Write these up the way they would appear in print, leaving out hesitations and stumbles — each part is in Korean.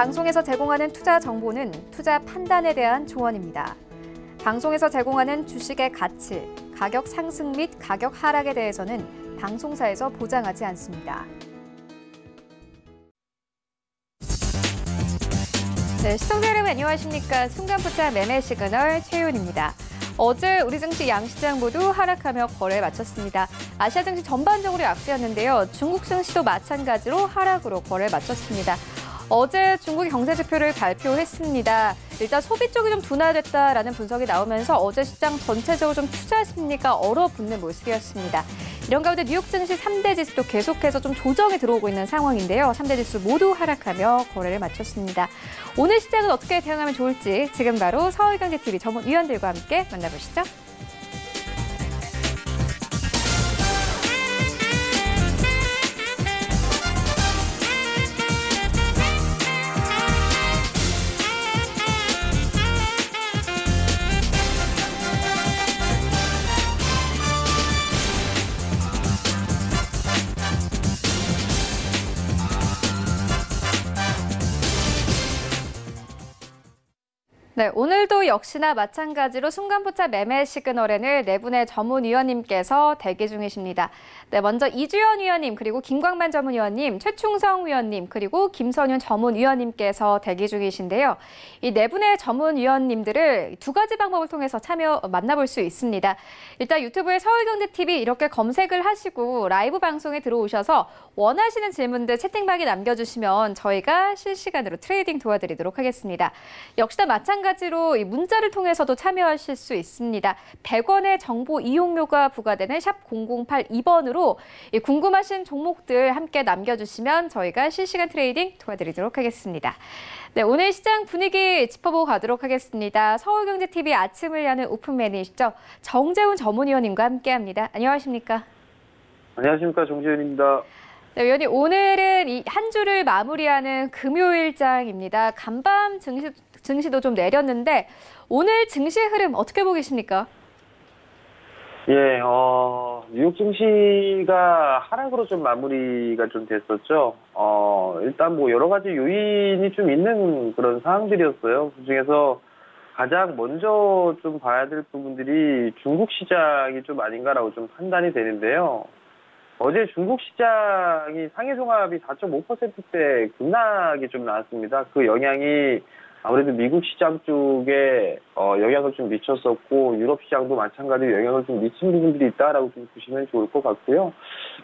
방송에서 제공하는 투자 정보는 투자 판단에 대한 조언입니다. 방송에서 제공하는 주식의 가치, 가격 상승 및 가격 하락에 대해서는 방송사에서 보장하지 않습니다. 네, 시청자 여러분 안녕하십니까? 순간포차 매매 시그널 최윤입니다. 어제 우리 증시 양시장 모두 하락하며 거래를 마쳤습니다. 아시아 증시 전반적으로 약세였는데요. 중국 증시도 마찬가지로 하락으로 거래를 마쳤습니다. 어제 중국이 경제 지표를 발표했습니다. 일단 소비 쪽이 좀 둔화됐다라는 분석이 나오면서 어제 시장 전체적으로 좀 투자 심리가 얼어붙는 모습이었습니다. 이런 가운데 뉴욕 증시 3대 지수도 계속해서 좀 조정이 들어오고 있는 상황인데요. 3대 지수 모두 하락하며 거래를 마쳤습니다. 오늘 시장은 어떻게 대응하면 좋을지 지금 바로 서울경제TV 전문 위원들과 함께 만나보시죠. 네, 오늘도 역시나 마찬가지로 순간포차 매매 시그널에는 네 분의 전문위원님께서 대기 중이십니다. 네, 먼저 이주연 위원님, 그리고 김광만 전문위원님, 최충성 위원님, 그리고 김선윤 전문위원님께서 대기 중이신데요. 이 네 분의 전문위원님들을 두 가지 방법을 통해서 만나볼 수 있습니다. 일단 유튜브에 서울경제TV 이렇게 검색을 하시고 라이브 방송에 들어오셔서 원하시는 질문들 채팅방에 남겨주시면 저희가 실시간으로 트레이딩 도와드리도록 하겠습니다. 역시나 마찬가지로 이 문자를 통해서도 참여하실 수 있습니다. 100원의 정보 이용료가 부과되는 샵 0082번으로 궁금하신 종목들 함께 남겨주시면 저희가 실시간 트레이딩 도와드리도록 하겠습니다. 네, 오늘 시장 분위기 짚어보고 가도록 하겠습니다. 서울경제TV 아침을 여는 오픈맨이시죠. 정재훈 전문위원님과 함께합니다. 안녕하십니까? 안녕하십니까, 정재훈입니다. 네, 위원님, 오늘은 이 한 주를 마무리하는 금요일장입니다. 간밤 증시도 좀 내렸는데 오늘 증시 흐름 어떻게 보고 계십니까? 예, 뉴욕 증시가 하락으로 좀 마무리가 좀 됐었죠. 일단 뭐 여러 가지 요인이 좀 있는 그런 상황들이었어요. 그중에서 가장 먼저 좀 봐야 될 부분들이 중국 시장이 좀 아닌가라고 좀 판단이 되는데요. 어제 중국 시장이 상해 종합이 4.5%대 급락이 좀 나왔습니다. 그 영향이 아무래도 미국 시장 쪽에 영향을 좀 미쳤었고 유럽 시장도 마찬가지로 영향을 좀 미친 부분들이 있다라고 좀 보시면 좋을 것 같고요.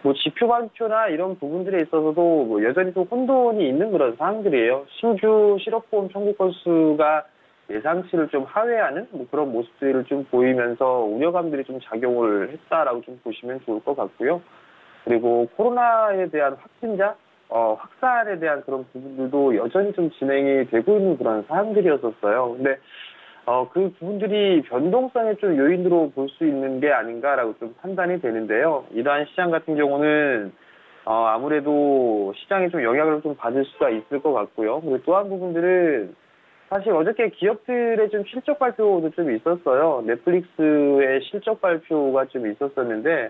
뭐 지표 발표나 이런 부분들에 있어서도 뭐 여전히 또 혼돈이 있는 그런 상황들이에요. 신규 실업보험 청구 건수가 예상치를 좀 하회하는 뭐 그런 모습들을 좀 보이면서 우려감들이 좀 작용을 했다라고 좀 보시면 좋을 것 같고요. 그리고 코로나에 대한 확진자, 확산에 대한 그런 부분들도 여전히 좀 진행이 되고 있는 그런 사항들이었었어요. 근데 그 부분들이 변동성의 좀 요인으로 볼 수 있는 게 아닌가라고 좀 판단이 되는데요. 이러한 시장 같은 경우는 아무래도 시장에 좀 영향을 좀 받을 수가 있을 것 같고요. 그리고 또 한 부분들은 사실 어저께 기업들의 좀 실적 발표도 좀 있었어요. 넷플릭스의 실적 발표가 좀 있었었는데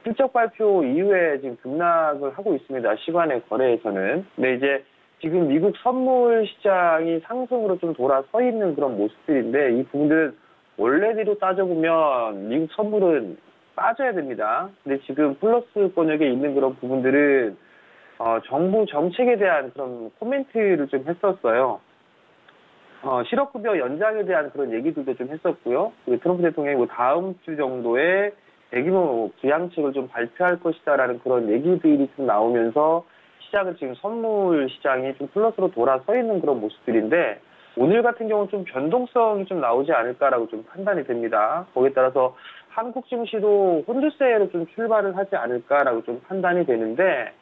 실적 발표 이후에 지금 급락을 하고 있습니다. 시간의 거래에서는. 근데 이제 지금 미국 선물 시장이 상승으로 좀 돌아서 있는 그런 모습들인데 이 부분들은 원래대로 따져보면 미국 선물은 빠져야 됩니다. 근데 지금 플러스권역에 있는 그런 부분들은 정부 정책에 대한 그런 코멘트를 좀 했었어요. 실업급여 연장에 대한 그런 얘기들도 좀 했었고요. 그리고 트럼프 대통령이 뭐 다음 주 정도에 대규모 부양책을 좀 발표할 것이다라는 그런 얘기들이 좀 나오면서 시장은 지금 선물 시장이 좀 플러스로 돌아서 있는 그런 모습들인데 오늘 같은 경우는 좀 변동성이 좀 나오지 않을까라고 좀 판단이 됩니다. 거기에 따라서 한국 증시도 혼조세로 좀 출발을 하지 않을까라고 좀 판단이 되는데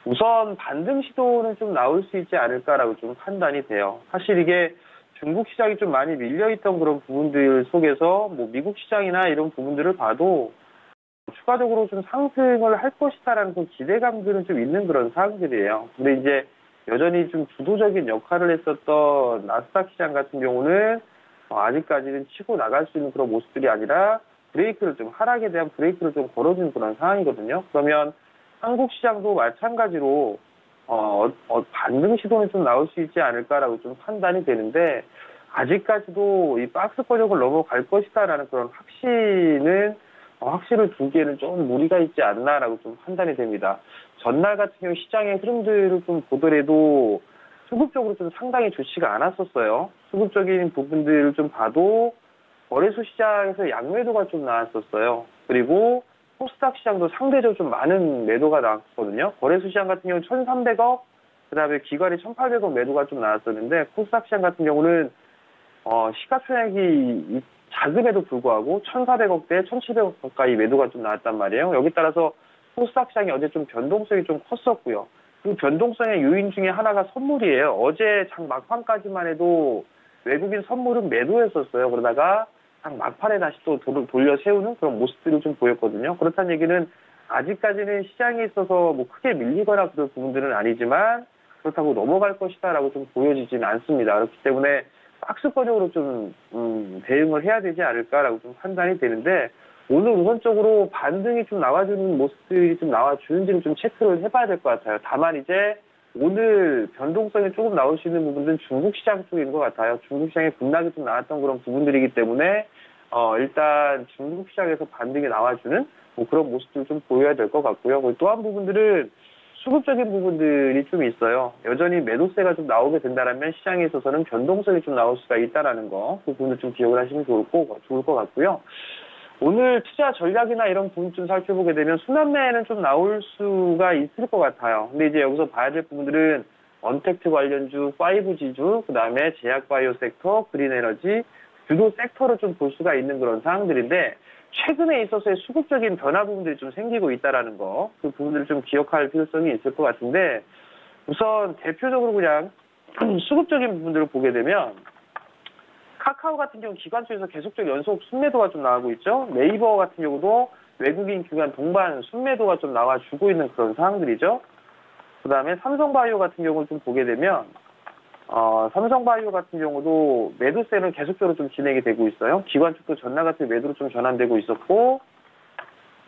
우선 반등 시도는 좀 나올 수 있지 않을까라고 좀 판단이 돼요. 사실 이게 중국 시장이 좀 많이 밀려있던 그런 부분들 속에서 뭐 미국 시장이나 이런 부분들을 봐도 추가적으로 좀 상승을 할 것이다라는 그 기대감들은 좀 있는 그런 사항들이에요. 근데 이제 여전히 좀 주도적인 역할을 했었던 나스닥 시장 같은 경우는 아직까지는 치고 나갈 수 있는 그런 모습들이 아니라 브레이크를 좀 하락에 대한 브레이크를 좀 걸어주는 그런 상황이거든요. 그러면 한국 시장도 마찬가지로 반등 시도는 좀 나올 수 있지 않을까라고 좀 판단이 되는데, 아직까지도 이 박스권역을 넘어갈 것이다라는 그런 확신을 두기에는 좀 무리가 있지 않나라고 좀 판단이 됩니다. 전날 같은 경우 시장의 흐름들을 좀 보더라도 수급적으로 좀 상당히 좋지가 않았었어요. 수급적인 부분들을 좀 봐도 거래소 시장에서 양매도가 좀 나왔었어요. 그리고 코스닥 시장도 상대적으로 좀 많은 매도가 나왔거든요. 거래소 시장 같은 경우는 1,300억, 그 다음에 기관이 1,800억 매도가 좀 나왔었는데, 코스닥 시장 같은 경우는 시가총액이 작음에도 불구하고 1,400억대, 1,700억 가까이 매도가 좀 나왔단 말이에요. 여기 따라서 코스닥 시장이 어제 좀 변동성이 좀 컸었고요. 그 변동성의 요인 중에 하나가 선물이에요. 어제 장 막판까지만 해도 외국인 선물은 매도했었어요. 그러다가 장 막판에 다시 또 돌려 세우는 그런 모습들을 좀 보였거든요. 그렇다는 얘기는 아직까지는 시장에 있어서 뭐 크게 밀리거나 그런 부분들은 아니지만 그렇다고 넘어갈 것이다라고 좀 보여지지는 않습니다. 그렇기 때문에 박스권역으로 좀 대응을 해야 되지 않을까라고 좀 판단이 되는데, 오늘 우선적으로 반등이 좀 나와주는 모습들이 좀 나와주는지를 좀 체크를 해봐야 될 것 같아요. 다만 이제 오늘 변동성이 조금 나올 수 있는 부분들은 중국 시장 쪽인 것 같아요. 중국 시장에 급락이 좀 나왔던 그런 부분들이기 때문에 일단 중국 시장에서 반등이 나와주는 뭐 그런 모습들을 좀 보여야 될 것 같고요. 또 한 부분들은 수급적인 부분들이 좀 있어요. 여전히 매도세가 좀 나오게 된다면 시장에 있어서는 변동성이 좀 나올 수가 있다라는 거, 그 부분을 좀 기억을 하시면 좋을 것 같고요. 오늘 투자 전략이나 이런 부분 좀 살펴보게 되면 순환매는 좀 나올 수가 있을 것 같아요. 근데 이제 여기서 봐야 될 부분들은 언택트 관련주, 5G주, 그 다음에 제약바이오 섹터, 그린에너지, 주도 섹터를 좀 볼 수가 있는 그런 사항들인데, 최근에 있어서의 수급적인 변화 부분들이 좀 생기고 있다라는 거, 그 부분들을 좀 기억할 필요성이 있을 것 같은데, 우선 대표적으로 그냥 수급적인 부분들을 보게 되면 카카오 같은 경우 기관 쪽에서 계속적 연속 순매도가 좀 나오고 있죠. 네이버 같은 경우도 외국인 기관 동반 순매도가 좀 나와주고 있는 그런 상황들이죠. 그 다음에 삼성바이오 같은 경우를 좀 보게 되면 삼성바이오 같은 경우도 매도세는 계속적으로 좀 진행이 되고 있어요. 기관 쪽도 전날 같은 매도로 좀 전환되고 있었고,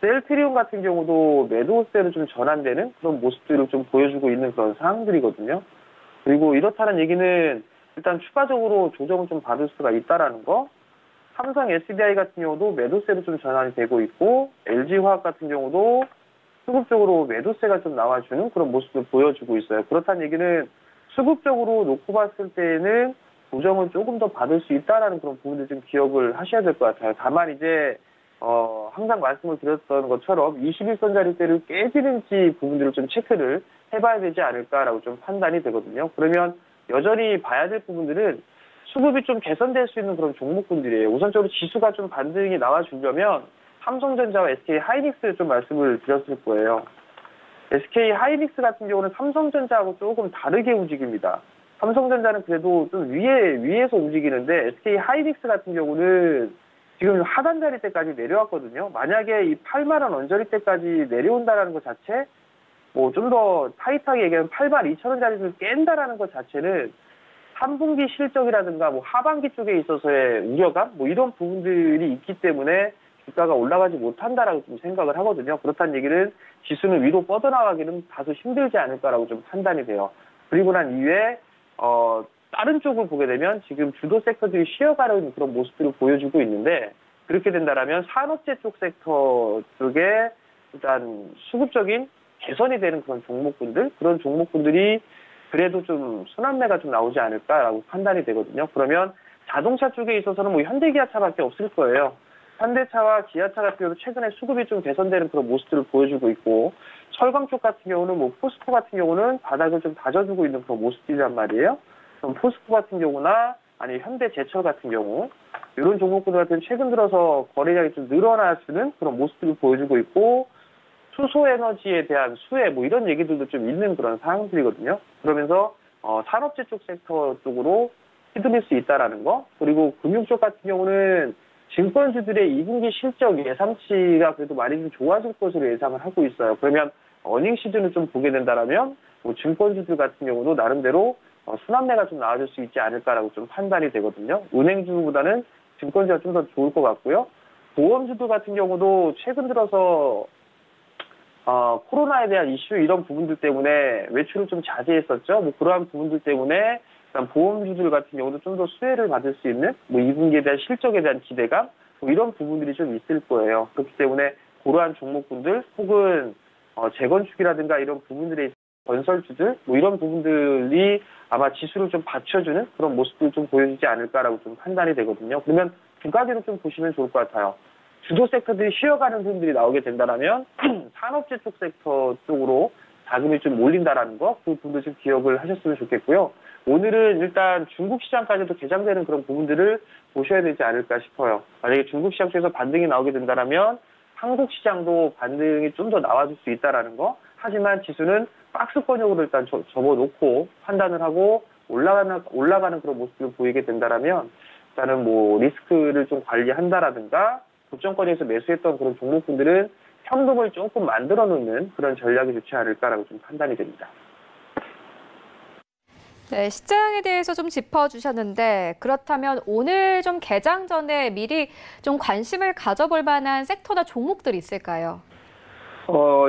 셀트리온 같은 경우도 매도세로 좀 전환되는 그런 모습들을 좀 보여주고 있는 그런 상황들이거든요. 그리고 이렇다는 얘기는 일단 추가적으로 조정을 좀 받을 수가 있다라는 거. 삼성 SDI 같은 경우도 매도세로 좀 전환이 되고 있고, LG화학 같은 경우도 수급적으로 매도세가 좀 나와주는 그런 모습을 보여주고 있어요. 그렇다는 얘기는 수급적으로 놓고 봤을 때는 조정을 조금 더 받을 수 있다라는 그런 부분들 좀 기억을 하셔야 될 것 같아요. 다만 이제 항상 말씀을 드렸던 것처럼 21선짜리대를 깨지는지 부분들을 좀 체크를 해봐야 되지 않을까라고 좀 판단이 되거든요. 그러면 여전히 봐야 될 부분들은 수급이 좀 개선될 수 있는 그런 종목군들이에요. 우선적으로 지수가 좀 반등이 나와주려면 삼성전자와 SK하이닉스를 좀 말씀을 드렸을 거예요. SK하이닉스 같은 경우는 삼성전자하고 조금 다르게 움직입니다. 삼성전자는 그래도 좀 위에서 움직이는데 SK하이닉스 같은 경우는 지금 하단 자리 때까지 내려왔거든요. 만약에 이 8만 원 언저리 때까지 내려온다라는 것 자체, 뭐 좀 더 타이트하게 얘기하면 8만 2천 원짜리를 깬다라는 것 자체는 3분기 실적이라든가 뭐 하반기 쪽에 있어서의 우려감, 뭐 이런 부분들이 있기 때문에 주가가 올라가지 못한다라고 좀 생각을 하거든요. 그렇다는 얘기는 지수는 위로 뻗어나가기는 다소 힘들지 않을까라고 좀 판단이 돼요. 그리고 난 이후에 다른 쪽을 보게 되면 지금 주도 섹터들이 쉬어가는 그런 모습들을 보여주고 있는데, 그렇게 된다라면 산업재 쪽 섹터 쪽에 일단 수급적인 개선이 되는 그런 그런 종목군들이 그래도 좀 순환매가 좀 나오지 않을까라고 판단이 되거든요. 그러면 자동차 쪽에 있어서는 뭐 현대기아차밖에 없을 거예요. 현대차와 기아차 같은 경우도 최근에 수급이 좀 개선되는 그런 모습들을 보여주고 있고, 철강 쪽 같은 경우는 뭐 포스코 같은 경우는 바닥을 좀 다져주고 있는 그런 모습들이란 말이에요. 그럼 포스코 같은 경우나 아니 현대제철 같은 경우 이런 종목들 같은 최근 들어서 거래량이 좀 늘어나주는 그런 모습들을 보여주고 있고, 수소에너지에 대한 수혜 뭐 이런 얘기들도 좀 있는 그런 상황들이거든요. 그러면서 산업재 쪽 섹터 쪽으로 휘둘릴 수 있다라는 거. 그리고 금융 쪽 같은 경우는 증권주들의 2분기 실적 예상치가 그래도 많이 좀 좋아질 것으로 예상을 하고 있어요. 그러면 어닝 시즌을 좀 보게 된다라면 뭐 증권주들 같은 경우도 나름대로 순환매가 좀 나아질 수 있지 않을까라고 좀 판단이 되거든요. 은행주보다는 증권주가 좀 더 좋을 것 같고요. 보험주들 같은 경우도 최근 들어서 코로나에 대한 이슈 이런 부분들 때문에 외출을 좀 자제했었죠. 뭐 그러한 부분들 때문에 일단 보험주들 같은 경우도 좀 더 수혜를 받을 수 있는 뭐 2분기에 대한 실적에 대한 기대감 뭐 이런 부분들이 좀 있을 거예요. 그렇기 때문에 그러한 종목군들 혹은 재건축이라든가 이런 부분들에 있어서 건설주들 뭐 이런 부분들이 아마 지수를 좀 받쳐주는 그런 모습들을 좀 보여주지 않을까라고 좀 판단이 되거든요. 그러면 두 가지로 좀 보시면 좋을 것 같아요. 주도 섹터들이 쉬어가는 흐름들이 나오게 된다면 산업재 쪽 섹터 쪽으로 자금이 좀 몰린다라는 거, 그 부분도 좀 기억을 하셨으면 좋겠고요. 오늘은 일단 중국 시장까지도 개장되는 그런 부분들을 보셔야 되지 않을까 싶어요. 만약에 중국 시장 쪽에서 반등이 나오게 된다면 한국 시장도 반등이 좀 더 나와줄 수 있다라는 거. 하지만 지수는 박스권역으로 일단 접어놓고 판단을 하고 올라가는 그런 모습을 보이게 된다면 일단은 뭐 리스크를 좀 관리한다라든가 고점권에서 매수했던 그런 종목군들은 현금을 조금 만들어 놓는 그런 전략이 좋지 않을까라고 좀 판단이 됩니다. 네, 시장에 대해서 좀 짚어주셨는데 그렇다면 오늘 좀 개장 전에 미리 좀 관심을 가져볼 만한 섹터나 종목들이 있을까요?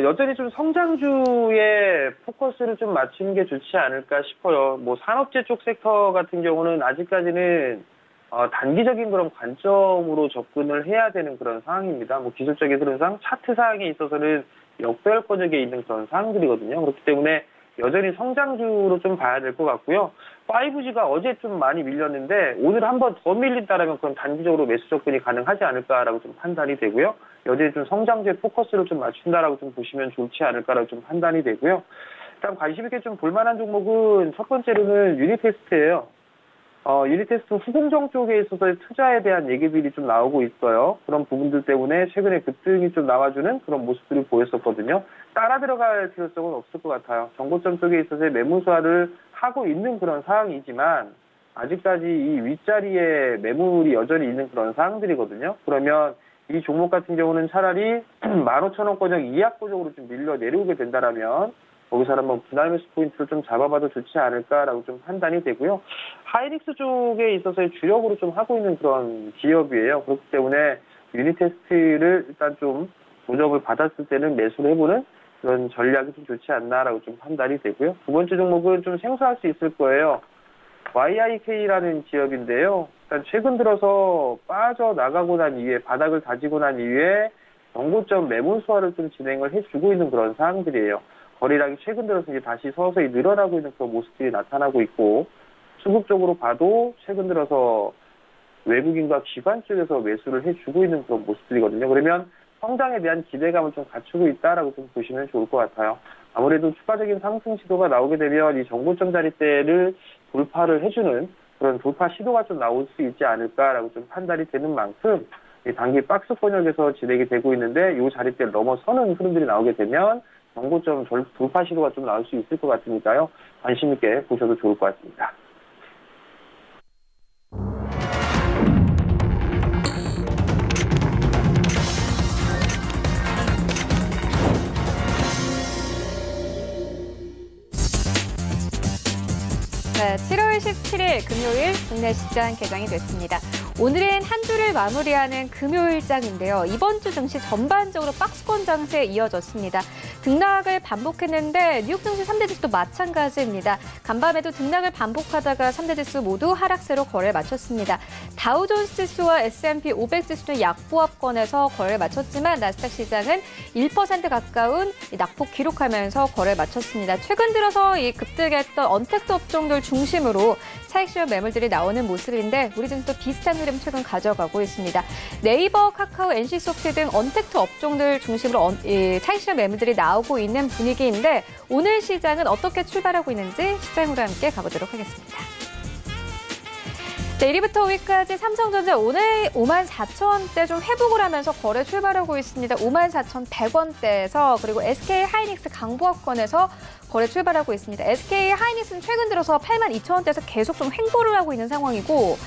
여전히 좀 성장주에 포커스를 좀 맞추는 게 좋지 않을까 싶어요. 뭐 산업재 쪽 섹터 같은 경우는 아직까지는 단기적인 그런 관점으로 접근을 해야 되는 그런 상황입니다. 뭐 기술적인 흐름상 차트 상황에 있어서는 역배열권역에 있는 그런 상황들이거든요. 그렇기 때문에 여전히 성장주로 좀 봐야 될 것 같고요. 5G가 어제 좀 많이 밀렸는데 오늘 한 번 더 밀린다라면 그건 단기적으로 매수 접근이 가능하지 않을까라고 좀 판단이 되고요. 여전히 좀 성장주에 포커스를 좀 맞춘다라고 좀 보시면 좋지 않을까라고 좀 판단이 되고요. 일단 관심 있게 좀 볼만한 종목은 첫 번째로는 유니테스트예요. 유니테스트 후공정 쪽에 있어서의 투자에 대한 얘기들이 좀 나오고 있어요. 그런 부분들 때문에 최근에 급등이 좀 나와주는 그런 모습들을 보였었거든요. 따라 들어갈 필요성은 없을 것 같아요. 정고점 쪽에 있어서의 매물수화를 하고 있는 그런 상황이지만 아직까지 이 윗자리에 매물이 여전히 있는 그런 상황들이거든요. 그러면 이 종목 같은 경우는 차라리 15,000원권역 이하권역으로 좀 밀려 내려오게 된다라면 거기서 한번 분할 매수 포인트를 좀 잡아봐도 좋지 않을까라고 좀 판단이 되고요. 하이닉스 쪽에 있어서의 주력으로 좀 하고 있는 그런 기업이에요. 그렇기 때문에 유니테스트를 일단 좀 조정을 받았을 때는 매수를 해보는 그런 전략이 좀 좋지 않나라고 좀 판단이 되고요. 두 번째 종목은 좀 생소할 수 있을 거예요. YIK라는 기업인데요. 일단 최근 들어서 빠져나가고 난 이후에 바닥을 다지고 난 이후에 정고점 매물 수화를 좀 진행을 해주고 있는 그런 상황들이에요. 거래량이 최근 들어서 이제 다시 서서히 늘어나고 있는 그런 모습들이 나타나고 있고 수급적으로 봐도 최근 들어서 외국인과 기관 쪽에서 매수를 해주고 있는 그런 모습들이거든요. 그러면 성장에 대한 기대감을 좀 갖추고 있다라고 좀 보시면 좋을 것 같아요. 아무래도 추가적인 상승 시도가 나오게 되면 이 정고점 자리대를 돌파를 해주는 그런 돌파 시도가 좀 나올 수 있지 않을까라고 좀 판단이 되는 만큼 단기 박스권역에서 진행이 되고 있는데 이 자리대를 넘어서는 흐름들이 나오게 되면 정고점 돌파 시도가 좀 나올 수 있을 것 같으니까요. 관심 있게 보셔도 좋을 것 같습니다. 네, 7월 17일 금요일 국내 시장 개장이 됐습니다. 오늘은 한 주를 마무리하는 금요일장인데요. 이번 주 증시 전반적으로 박스권 장세에 이어졌습니다. 등락을 반복했는데 뉴욕 증시 3대 지수도 마찬가지입니다. 간밤에도 등락을 반복하다가 3대 지수 모두 하락세로 거래를 마쳤습니다. 다우존스 지수와 S&P 500 지수는 약보합권에서 거래를 마쳤지만 나스닥 시장은 1% 가까운 낙폭 기록하면서 거래를 마쳤습니다. 최근 들어서 이 급등했던 언택트 업종들 중심으로 차익 실현 매물들이 나오는 모습인데 우리 증시도 비슷한 흐름 최근 가져가고 있습니다. 네이버, 카카오, NC소프트 등 언택트 업종들 중심으로 차익 실현 매물들이 나오고 있는 분위기인데 오늘 시장은 어떻게 출발하고 있는지 시장으로 함께 가보도록 하겠습니다. 네, 1위부터 5위까지 삼성전자 오늘 54,000원대 좀 회복을 하면서 거래 출발하고 있습니다. 54,100원대에서 그리고 SK 하이닉스 강보합권에서 거래 출발하고 있습니다. SK 하이닉스는 최근 들어서 82,000원대에서 계속 좀 횡보를 하고 있는 상황이고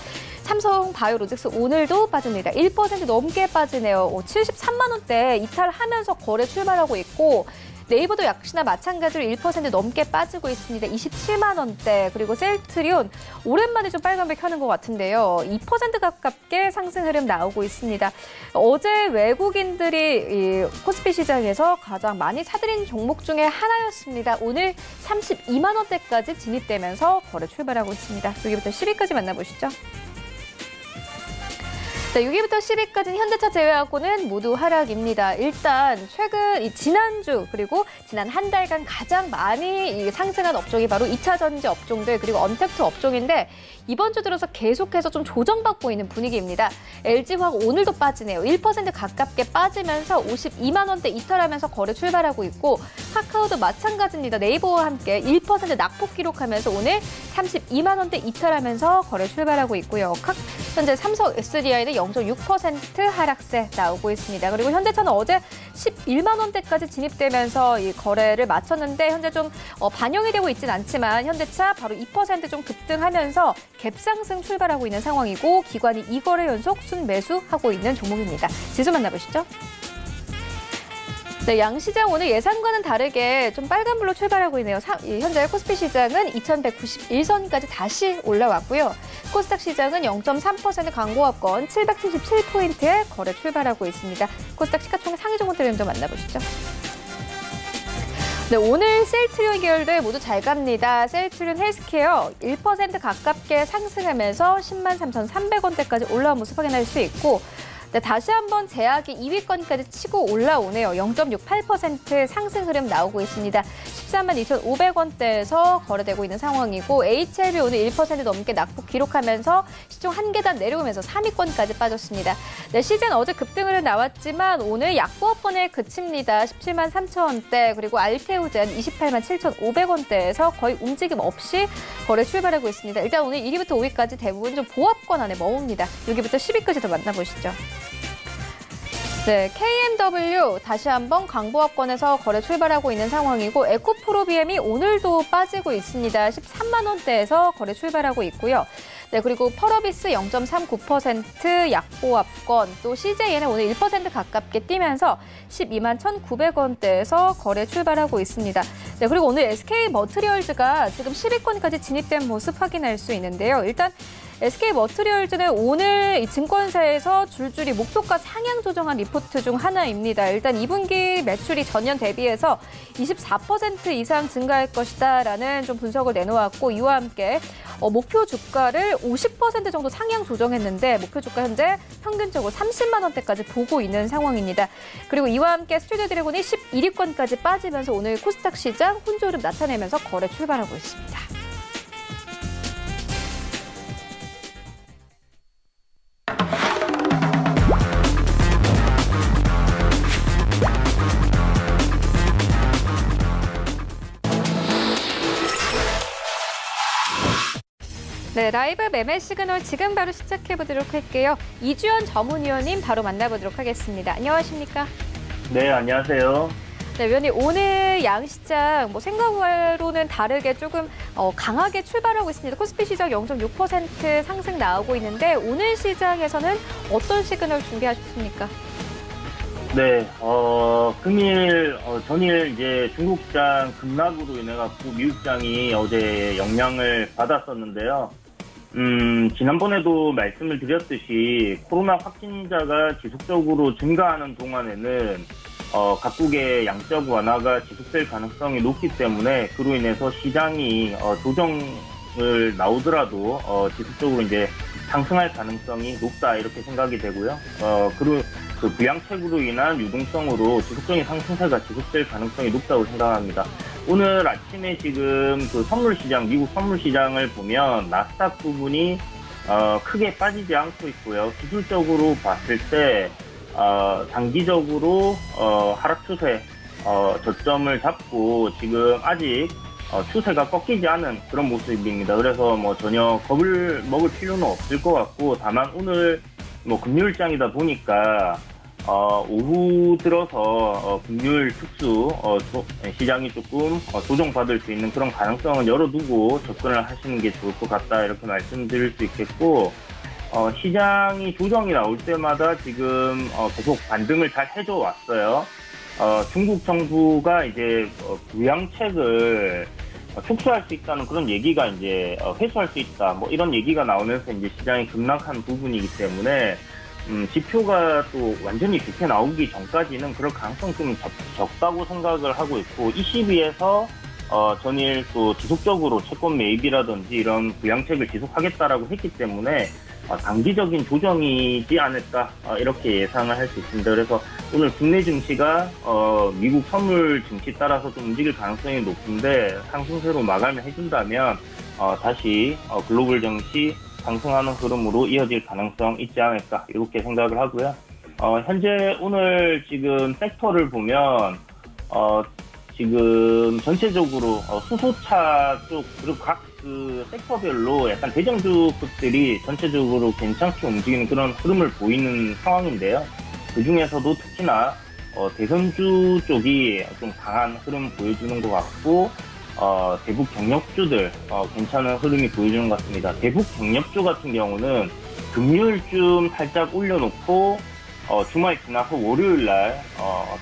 삼성 바이오로직스 오늘도 빠집니다. 1% 넘게 빠지네요. 73만 원대 이탈하면서 거래 출발하고 있고 네이버도 역시나 마찬가지로 1% 넘게 빠지고 있습니다. 27만 원대. 그리고 셀트리온 오랜만에 좀 빨간불 켜는 것 같은데요. 2% 가깝게 상승 흐름 나오고 있습니다. 어제 외국인들이 이 코스피 시장에서 가장 많이 사들인 종목 중에 하나였습니다. 오늘 32만 원대까지 진입되면서 거래 출발하고 있습니다. 6위부터 10위까지 만나보시죠. 자, 6위부터 10위까지는 현대차 제외하고는 모두 하락입니다. 일단 최근 지난주 그리고 지난 한 달간 가장 많이 상승한 업종이 바로 2차 전지 업종들 그리고 언택트 업종인데 이번 주 들어서 계속해서 좀 조정받고 있는 분위기입니다. LG화학 오늘도 빠지네요. 1% 가깝게 빠지면서 52만 원대 이탈하면서 거래 출발하고 있고 카카오도 마찬가지입니다. 네이버와 함께 1% 낙폭 기록하면서 오늘 32만 원대 이탈하면서 거래 출발하고 있고요. 현재 삼성 SDI는 0.6% 하락세 나오고 있습니다. 그리고 현대차는 어제 11만 원대까지 진입되면서 이 거래를 마쳤는데 현재 좀 반영이 되고 있진 않지만 현대차 바로 2% 좀 급등하면서 갭상승 출발하고 있는 상황이고 기관이 2거래 연속 순매수하고 있는 종목입니다. 지수 만나보시죠. 네, 양시장 오늘 예상과는 다르게 좀 빨간불로 출발하고 있네요. 현재 코스피 시장은 2191선까지 다시 올라왔고요. 코스닥 시장은 0.3% 강보합권 777포인트에 거래 출발하고 있습니다. 코스닥 시가총액 상위 종목들 좀 만나보시죠. 네, 오늘 셀트리온 계열들 모두 잘 갑니다. 셀트리온 헬스케어 1% 가깝게 상승하면서 103,300원대까지 올라온 모습 확인할 수 있고 네, 다시 한번 제약이 2위권까지 치고 올라오네요. 0.68% 상승 흐름 나오고 있습니다. 132,500원대에서 거래되고 있는 상황이고 HLB 오늘 1% 넘게 낙폭 기록하면서 시총 한 계단 내려오면서 3위권까지 빠졌습니다. 네, 시즌 어제 급등을 나왔지만 오늘 약보합권에 그칩니다. 17만 3천원대 그리고 알테오젠 28만 7,500원대에서 거의 움직임 없이 거래 출발하고 있습니다. 일단 오늘 1위부터 5위까지 대부분 좀 보합권 안에 머뭅니다. 6위부터 10위까지 더 만나보시죠. 네, KMW 다시 한번 강보합권에서 거래 출발하고 있는 상황이고 에코프로비엠이 오늘도 빠지고 있습니다. 13만 원대에서 거래 출발하고 있고요. 네, 그리고 펄어비스 0.39% 약보합권, 또 CJN은 오늘 1% 가깝게 뛰면서 12만 1,900원대에서 거래 출발하고 있습니다. 네, 그리고 오늘 SK머티리얼즈가 지금 10위권까지 진입된 모습 확인할 수 있는데요. 일단 SK머티리얼즈는 오늘 이 증권사에서 줄줄이 목표가 상향 조정한 리포트 중 하나입니다. 일단 2분기 매출이 전년 대비해서 24% 이상 증가할 것이다라는 좀 분석을 내놓았고 이와 함께 목표 주가를 50% 정도 상향 조정했는데 목표 주가 현재 평균적으로 30만 원대까지 보고 있는 상황입니다. 그리고 이와 함께 스튜디오 드래곤이 11위권까지 빠지면서 오늘 코스닥 시장 혼조름 나타내면서 거래 출발하고 있습니다. 네, 라이브 매매 시그널 지금 바로 시작해보도록 할게요. 이주연 전문위원님 바로 만나보도록 하겠습니다. 안녕하십니까? 네, 안녕하세요. 네, 위원님 오늘 양시장 생각으로는 다르게 조금 강하게 출발하고 있습니다. 코스피 시장 0.6% 상승 나오고 있는데 오늘 시장에서는 어떤 시그널 준비하셨습니까? 네, 금일, 전일 이제 중국장 급락으로 인해갖고 미국장이 어제 영향을 받았었는데요. 지난번에도 말씀을 드렸듯이 코로나 확진자가 지속적으로 증가하는 동안에는 각국의 양적 완화가 지속될 가능성이 높기 때문에 그로 인해서 시장이 조정을 나오더라도 지속적으로 이제 상승할 가능성이 높다 이렇게 생각이 되고요. 그리고 그 부양책으로 인한 유동성으로 지속적인 상승세가 지속될 가능성이 높다고 생각합니다. 오늘 아침에 지금 그 선물시장, 미국 선물시장을 보면 나스닥 부분이 크게 빠지지 않고 있고요. 기술적으로 봤을 때 단기적으로 하락 추세 저점을 잡고 지금 아직 추세가 꺾이지 않은 그런 모습입니다. 그래서 뭐 전혀 겁을 먹을 필요는 없을 것 같고 다만 오늘 뭐 금요일장이다 보니까 오후 들어서 금요일 특수 시장이 조금 조정받을 수 있는 그런 가능성은 열어두고 접근을 하시는 게 좋을 것 같다 이렇게 말씀드릴 수 있겠고 시장이 조정이 나올 때마다 지금 계속 반등을 잘 해줘 왔어요. 중국 정부가 이제 부양책을 축소할 수 있다는 그런 얘기가 이제 회수할 수 있다. 뭐 이런 얘기가 나오면서 이제 시장이 급락한 부분이기 때문에 지표가 또 완전히 좋게 나오기 전까지는 그럴 가능성이 좀 적다고 생각을 하고 있고, 이 시비에서 전일 또 지속적으로 채권 매입이라든지 이런 부양책을 지속하겠다라고 했기 때문에 단기적인 조정이지 않을까 이렇게 예상을 할 수 있습니다. 그래서 오늘 국내 증시가 미국 선물 증시 따라서 좀 움직일 가능성이 높은데 상승세로 마감을 해준다면 다시 글로벌 증시 상승하는 흐름으로 이어질 가능성 있지 않을까 이렇게 생각을 하고요. 현재 오늘 지금 섹터를 보면 지금 전체적으로 수소차 쪽 그리고 각 그 섹터별로 약간 대장주급들이 전체적으로 괜찮게 움직이는 그런 흐름을 보이는 상황인데요. 그 중에서도 특히나 대선주 쪽이 좀 강한 흐름 보여주는 것 같고, 대북 경력주들 괜찮은 흐름이 보여주는 것 같습니다. 대북 경력주 같은 경우는 금요일쯤 살짝 올려놓고 주말 지나서 월요일날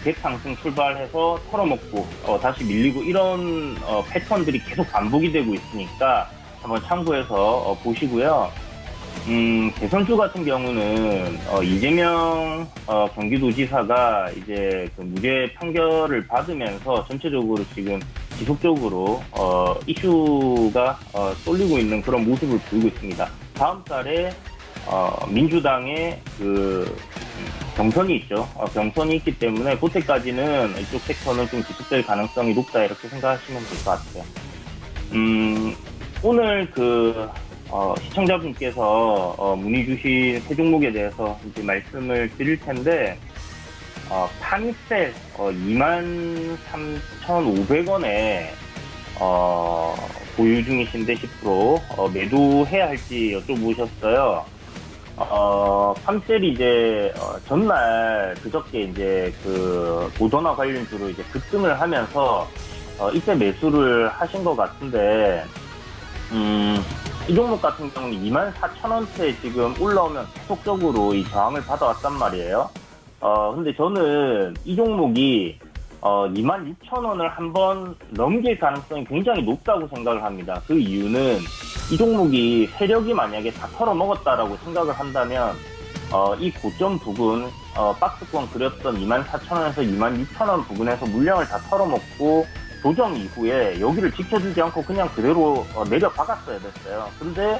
갭 상승 출발해서 털어먹고 다시 밀리고 이런 패턴들이 계속 반복이 되고 있으니까 한번 참고해서 보시고요. 대선주 같은 경우는 이재명 경기도지사가 이제 그 무죄 판결을 받으면서 전체적으로 지금 지속적으로 이슈가 쏠리고 있는 그런 모습을 보이고 있습니다. 다음 달에 민주당의 그 경선이 있죠. 경선이 있기 때문에 그때까지는 이쪽 섹터는 좀 지속될 가능성이 높다 이렇게 생각하시면 될 것 같아요. 오늘 그 시청자분께서 문의 주신 세 종목에 대해서 이제 말씀을 드릴 텐데, 파니셀 23,500원에 보유 중이신데 10% 매도해야 할지 여쭤보셨어요. 파니셀이 이제 전날 그저께 이제 그 모더나 관련주로 이제 급등을 하면서 이때 매수를 하신 것 같은데, 이 종목 같은 경우는 24,000원대에 지금 올라오면 계속적으로 이 저항을 받아왔단 말이에요. 근데 저는 이 종목이 26,000원을 한번 넘길 가능성이 굉장히 높다고 생각을 합니다. 그 이유는 이 종목이 세력이 만약에 다 털어먹었다라고 생각을 한다면 이 고점 부근 박스권 그렸던 24,000원에서 26,000원 부근에서 물량을 다 털어먹고 조정 이후에 여기를 지켜주지 않고 그냥 그대로 내려박았어야 됐어요. 근데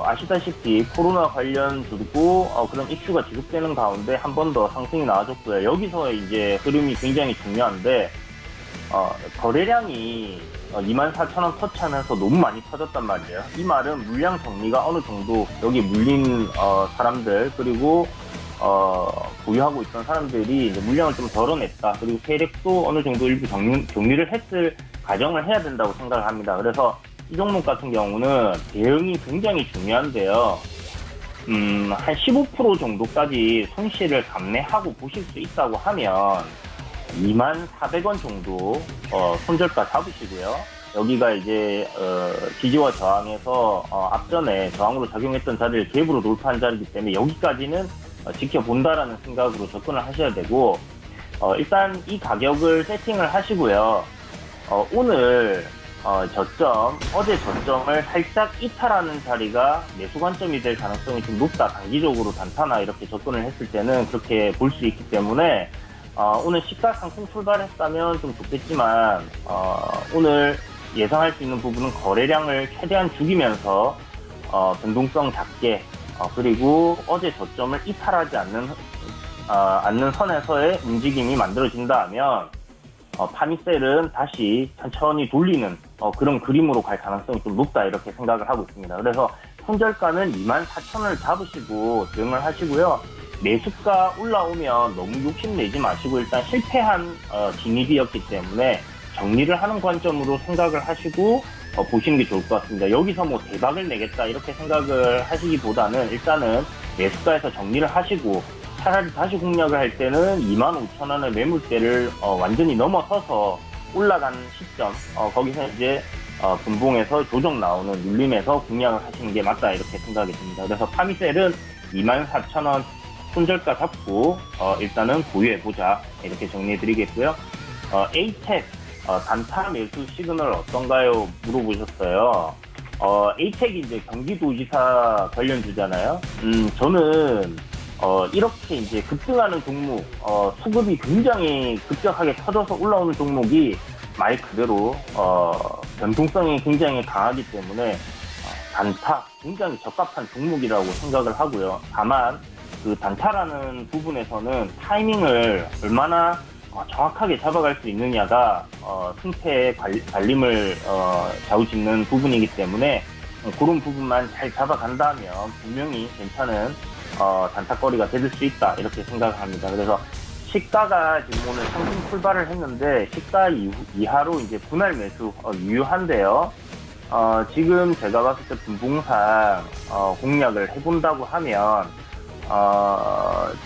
아시다시피 코로나 관련주고 그런 이슈가 지속되는 가운데 한 번 더 상승이 나와줬고요. 여기서 이제 흐름이 굉장히 중요한데, 거래량이 24,000원 터치하면서 너무 많이 터졌단 말이에요. 이 말은 물량 정리가 어느 정도 여기 물린 사람들, 그리고 보유하고 있던 사람들이 이제 물량을 좀 덜어냈다. 그리고 세력도 어느 정도 일부 정리를 했을 가정을 해야 된다고 생각을 합니다. 그래서 이 종목 같은 경우는 대응이 굉장히 중요한데요. 한 15% 정도까지 손실을 감내하고 보실 수 있다고 하면 24,000원 정도 손절가 잡으시고요. 여기가 이제 지지와 저항에서 앞전에 저항으로 작용했던 자리를 갭으로 돌파한 자리이기 때문에 여기까지는 지켜본다라는 생각으로 접근을 하셔야 되고, 일단 이 가격을 세팅을 하시고요. 오늘 저점, 어제 저점을 살짝 이탈하는 자리가 매수 관점이 될 가능성이 좀 높다. 단기적으로 단타나 이렇게 접근을 했을 때는 그렇게 볼 수 있기 때문에 오늘 시가 상승 출발했다면 좀 좋겠지만 오늘 예상할 수 있는 부분은 거래량을 최대한 죽이면서 변동성 작게 그리고 어제 저점을 이탈하지 않는 선에서의 움직임이 만들어진다면 파니셀은 다시 천천히 돌리는 그런 그림으로 갈 가능성이 좀 높다 이렇게 생각을 하고 있습니다. 그래서 손절가는 24,000원을 잡으시고 대응을 하시고요. 매수가 올라오면 너무 욕심내지 마시고 일단 실패한 진입이었기 때문에 정리를 하는 관점으로 생각을 하시고 보시는 게 좋을 것 같습니다. 여기서 뭐 대박을 내겠다 이렇게 생각을 하시기보다는 일단은 매수가에서 정리를 하시고, 차라리 다시 공략을 할 때는 25,000원의 매물대를 완전히 넘어서서 올라간 시점, 거기서 이제 분봉에서 조정 나오는 눌림에서 공략을 하시는 게 맞다 이렇게 생각이 듭니다. 그래서 파미셀은 24,000원 손절가 잡고 일단은 보유해보자 이렇게 정리해드리겠고요. 에이텍 단타 매수 시그널 어떤가요? 물어보셨어요. 에이텍이 이제 경기도지사 관련주잖아요. 저는 이렇게 이제 급등하는 종목, 수급이 굉장히 급격하게 터져서 올라오는 종목이 말 그대로 변동성이 굉장히 강하기 때문에 단타 굉장히 적합한 종목이라고 생각을 하고요. 다만 그 단타라는 부분에서는 타이밍을 얼마나 정확하게 잡아갈 수 있느냐가 승패의 갈림을 좌우짓는 부분이기 때문에 그런 부분만 잘 잡아간다면 분명히 괜찮은 단타거리가 될 수 있다 이렇게 생각합니다. 그래서 시가가 지금 오늘 상승 출발을 했는데 시가 이하로 이제 분할 매수 유효한데요. 지금 제가 봤을 때 분봉상 공략을 해본다고 하면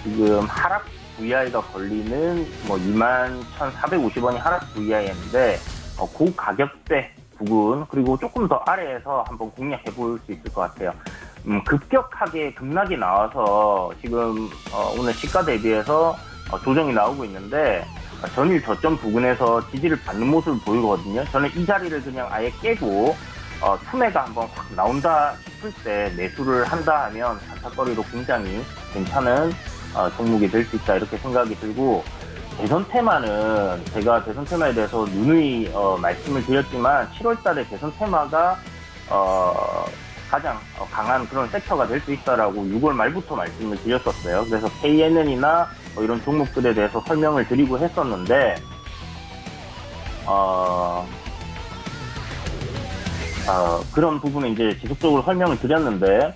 지금 하락 VI가 걸리는 뭐 21,450원이 하락 VI인데 그 가격대 부근 그리고 조금 더 아래에서 한번 공략해 볼 수 있을 것 같아요. 급격하게 급락이 나와서 지금 오늘 시가 대비해서 조정이 나오고 있는데 전일 저점 부근에서 지지를 받는 모습을 보이거든요. 저는 이 자리를 그냥 아예 깨고 투매가 한번 확 나온다 싶을 때 매수를 한다 하면 단타거리로 굉장히 괜찮은 종목이 될 수 있다 이렇게 생각이 들고, 대선 테마는 제가 대선 테마에 대해서 누누이 말씀을 드렸지만 7월 달에 대선 테마가 가장 강한 그런 섹터가 될 수 있다라고 6월 말부터 말씀을 드렸었어요. 그래서 KNN이나 이런 종목들에 대해서 설명을 드리고 했었는데 그런 부분은 이제 지속적으로 설명을 드렸는데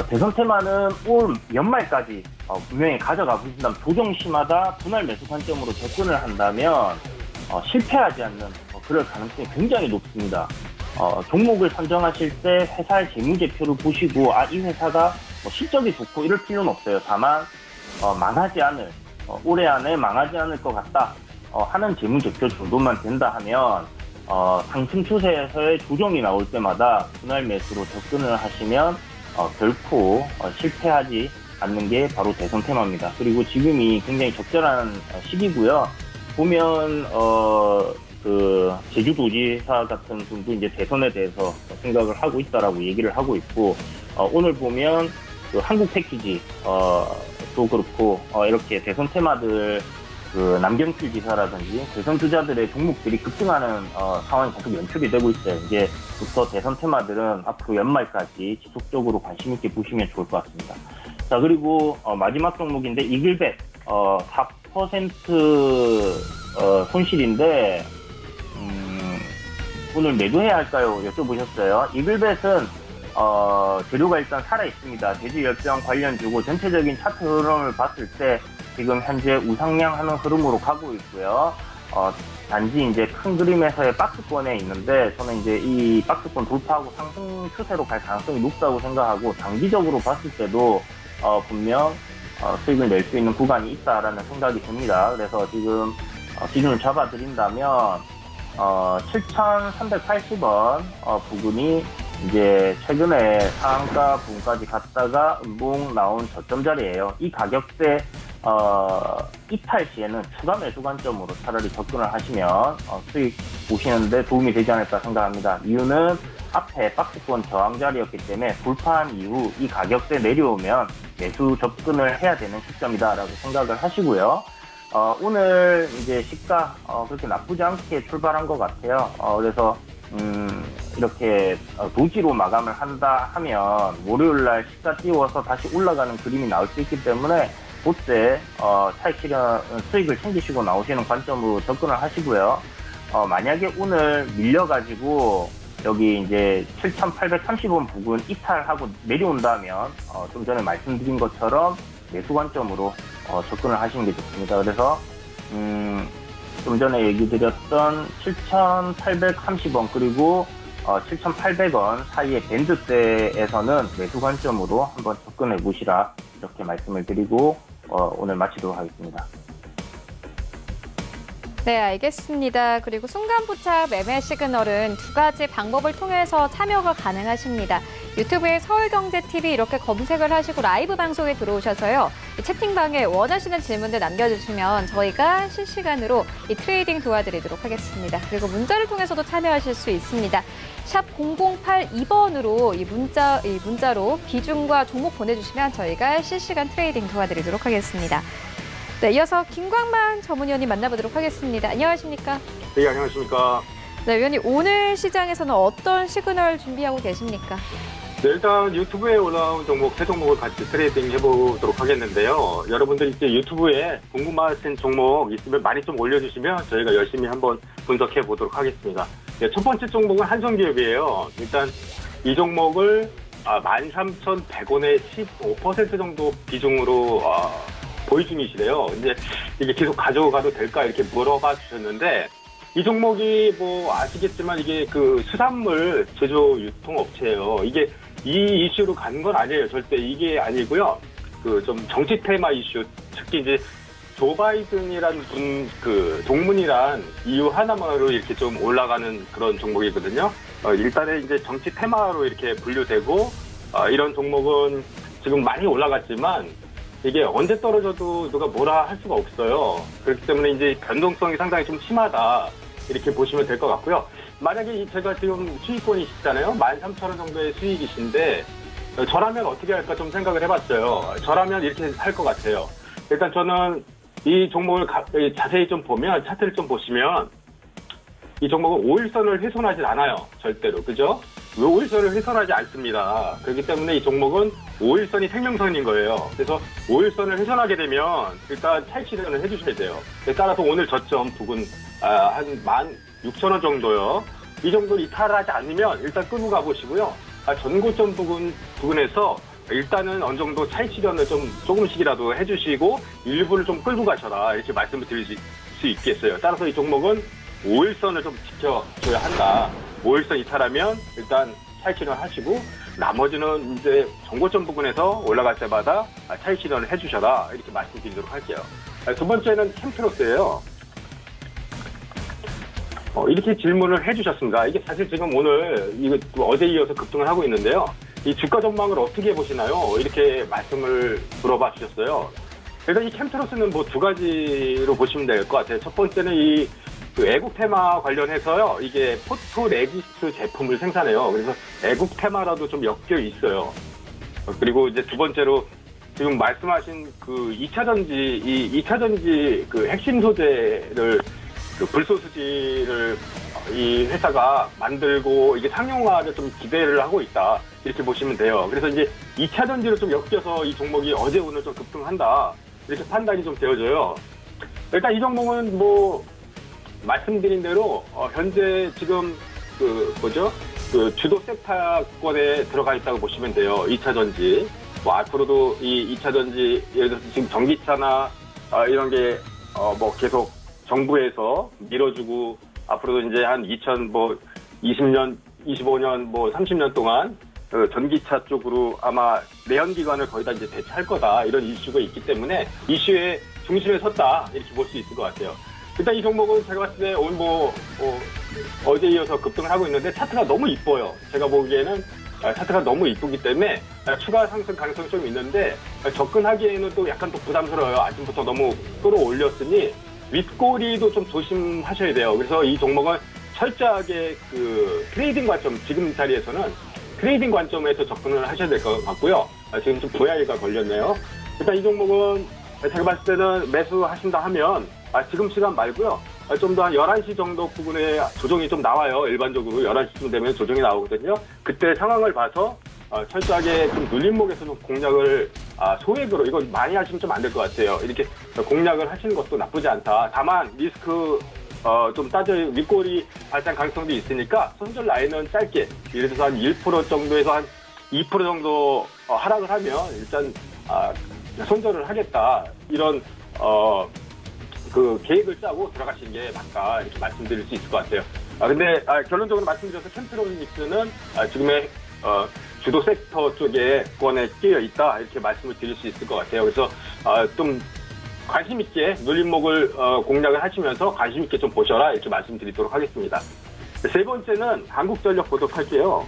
대선 테마는 올 연말까지 분명히 가져가 보신다면 조정 시마다 분할 매수 관점으로 접근을 한다면 실패하지 않는 그럴 가능성이 굉장히 높습니다. 종목을 선정하실 때 회사의 재무제표를 보시고 이 회사가 실적이 좋고 이럴 필요는 없어요. 다만 망하지 않을, 올해 안에 망하지 않을 것 같다 하는 재무제표 정도만 된다 하면 상승 추세에서의 조정이 나올 때마다 분할 매수로 접근을 하시면 결코 실패하지 않는 게 바로 대선 테마입니다. 그리고 지금이 굉장히 적절한 시기고요. 보면 그 제주도지사 같은 분도 이제 대선에 대해서 생각을 하고 있다라고 얘기를 하고 있고, 오늘 보면 그 한국 패키지 도 그렇고 이렇게 대선 테마들 그 남경필 지사라든지 대선 주자들의 종목들이 급등하는 상황이 계속 연출이 되고 있어요. 이제부터 대선 테마들은 앞으로 연말까지 지속적으로 관심 있게 보시면 좋을 것 같습니다. 자, 그리고 마지막 종목인데 이글벳 4% 손실인데 오늘 매도해야 할까요? 여쭤보셨어요. 이글벳은 재료가 일단 살아 있습니다. 제주열병 관련주고 전체적인 차트 흐름을 봤을 때 지금 현재 우상향하는 흐름으로 가고 있고요. 단지 이제 큰 그림에서의 박스권에 있는데 저는 이제 이 박스권 돌파하고 상승 추세로 갈 가능성이 높다고 생각하고, 장기적으로 봤을 때도 분명 수익을 낼 수 있는 구간이 있다라는 생각이 듭니다. 그래서 지금 기준을 잡아드린다면 7,380원 부근이 이제 최근에 상한가 부분까지 갔다가 음봉 나온 저점 자리예요. 이 가격대 이탈 시에는 추가 매수 관점으로 차라리 접근을 하시면 수익 보시는데 도움이 되지 않을까 생각합니다. 이유는 앞에 박스권 저항 자리였기 때문에 돌파한 이후 이 가격대 내려오면 매수 접근을 해야 되는 시점이다라고 생각을 하시고요. 오늘 이제 시가 그렇게 나쁘지 않게 출발한 것 같아요. 그래서 이렇게 도지로 마감을 한다 하면 월요일날 시가 띄워서 다시 올라가는 그림이 나올 수 있기 때문에 그때 차익 실현 수익을 챙기시고 나오시는 관점으로 접근을 하시고요. 만약에 오늘 밀려가지고 여기 이제 7,830원 부근 이탈하고 내려온다면 좀 전에 말씀드린 것처럼 매수 관점으로 접근을 하시는 게 좋습니다. 그래서 좀 전에 얘기 드렸던 7,830원 그리고 7,800원 사이의 밴드대에서는 매수 관점으로 한번 접근해 보시라 이렇게 말씀을 드리고 오늘 마치도록 하겠습니다. 네, 알겠습니다. 그리고 순간포착 매매 시그널은 두 가지 방법을 통해서 참여가 가능하십니다. 유튜브에 서울경제TV 이렇게 검색을 하시고 라이브 방송에 들어오셔서요. 채팅방에 원하시는 질문들 남겨주시면 저희가 실시간으로 이 트레이딩 도와드리도록 하겠습니다. 그리고 문자를 통해서도 참여하실 수 있습니다. 샵 0082번으로 이 문자로 비중과 종목 보내주시면 저희가 실시간 트레이딩 도와드리도록 하겠습니다. 네, 이어서 김광만 전문위원님 만나보도록 하겠습니다. 안녕하십니까? 네, 안녕하십니까? 네, 위원님 오늘 시장에서는 어떤 시그널 준비하고 계십니까? 네, 일단 유튜브에 올라온 종목, 세 종목을 같이 트레이딩 해보도록 하겠는데요. 여러분들 이제 유튜브에 궁금하신 종목 있으면 많이 좀 올려주시면 저희가 열심히 한번 분석해 보도록 하겠습니다. 네, 첫 번째 종목은 한성기업이에요. 일단 이 종목을 13,100원에 15% 정도 비중으로 보유 중이시래요. 이제 이게 계속 가져가도 될까 이렇게 물어봐 주셨는데 이 종목이 뭐 아시겠지만 이게 그 수산물 제조 유통업체예요. 이게 이 이슈로 간 건 아니에요. 절대 이게 아니고요. 그 좀 정치 테마 이슈, 특히 이제 조 바이든이란 그 동문이란 이유 하나만으로 이렇게 좀 올라가는 그런 종목이거든요. 일단은 이제 정치 테마로 이렇게 분류되고 이런 종목은 지금 많이 올라갔지만 이게 언제 떨어져도 누가 뭐라 할 수가 없어요. 그렇기 때문에 이제 변동성이 상당히 좀 심하다. 이렇게 보시면 될 것 같고요. 만약에 제가 지금 수익권이시잖아요. 13,000원 정도의 수익이신데 저라면 어떻게 할까 좀 생각을 해봤어요. 저라면 이렇게 할 것 같아요. 일단 저는 이 종목을 자세히 좀 보면 차트를 좀 보시면 이 종목은 5일선을 훼손하지 않아요. 절대로. 그죠? 5일선을 훼손하지 않습니다. 그렇기 때문에 이 종목은 5일선이 생명선인 거예요. 그래서 5일선을 훼손하게 되면 일단 차익 실현을 해주셔야 돼요. 따라서 오늘 저점 부근 한 16,000원 정도요. 이 정도를 이탈하지 않으면 일단 끌고 가보시고요. 전고점 부근에서 일단은 어느 정도 차익 실현을 좀 조금씩이라도 해주시고 일부를 좀 끌고 가셔라 이렇게 말씀을 드릴 수 있겠어요. 따라서 이 종목은 5일선을 좀 지켜줘야 한다. 5일선 이탈하면 일단 차익 실현 하시고 나머지는 이제 전고점 부근에서 올라갈 때마다 차익 실현을 해주셔라 이렇게 말씀드리도록 할게요. 두 번째는 캠트로스예요. 이렇게 질문을 해주셨습니다. 이게 사실 지금 오늘 이거 어제 이어서 급등을 하고 있는데요. 이 주가 전망을 어떻게 보시나요? 이렇게 말씀을 물어봐 주셨어요. 일단 이 캠트로스는 뭐 두 가지로 보시면 될 것 같아요. 첫 번째는 그 애국 테마 관련해서요. 이게 포토레지스트 제품을 생산해요. 그래서 애국 테마라도 좀 엮여 있어요. 그리고 이제 두 번째로 지금 말씀하신 그 2차 전지 그 핵심 소재를 그 불소수지를 이 회사가 만들고 이게 상용화를 좀 기대를 하고 있다. 이렇게 보시면 돼요. 그래서 이제 2차 전지로 좀 엮여서 이 종목이 어제 오늘 좀 급등한다. 이렇게 판단이 좀 되어져요. 일단 이 종목은 뭐 말씀드린 대로 현재 지금 그 주도 섹터권에 들어가 있다고 보시면 돼요. 2차 전지. 뭐 앞으로도 이 2차 전지 예를 들어서 지금 전기차나 이런 게 뭐 계속 정부에서 밀어주고 앞으로도 이제 한 2020년, 25년, 뭐 30년 동안 그 전기차 쪽으로 아마 내연기관을 거의 다 이제 대체할 거다 이런 이슈가 있기 때문에 이슈의 중심에 섰다 이렇게 볼 수 있을 것 같아요. 일단 이 종목은 제가 봤을 때 오늘 어제 이어서 급등을 하고 있는데 차트가 너무 이뻐요. 제가 보기에는 차트가 너무 이쁘기 때문에 추가 상승 가능성이 좀 있는데 접근하기에는 또 약간 또 부담스러워요. 아침부터 너무 끌어올렸으니 윗꼬리도 좀 조심하셔야 돼요. 그래서 이 종목은 철저하게 그 트레이딩 관점, 지금 자리에서는 트레이딩 관점에서 접근을 하셔야 될 것 같고요. 지금 좀 VI가 걸렸네요. 일단 이 종목은 제가 봤을 때는 매수하신다 하면 지금 시간 말고요. 좀 더 한 11시 정도 부분에 조정이 좀 나와요. 일반적으로 11시쯤 되면 조정이 나오거든요. 그때 상황을 봐서 철저하게 좀 눌림목에서 좀 공략을 소액으로 이거 많이 하시면 좀 안 될 것 같아요. 이렇게 공략을 하시는 것도 나쁘지 않다. 다만 리스크 좀 따져야 윗골이 발생 가능성도 있으니까 손절 라인은 짧게 예를 들어서 한 1% 정도에서 한 2% 정도 하락을 하면 일단 손절을 하겠다. 이런 그 계획을 짜고 들어가시는 게 맞다. 이렇게 말씀드릴 수 있을 것 같아요. 근데 결론적으로 말씀드려서 캠트로닉스는 지금의 주도 섹터 쪽에 권에 끼어 있다. 이렇게 말씀을 드릴 수 있을 것 같아요. 그래서 좀 관심 있게 눌림목을 공략을 하시면서 관심 있게 좀 보셔라. 이렇게 말씀드리도록 하겠습니다. 세 번째는 한국전력 보도록 할게요.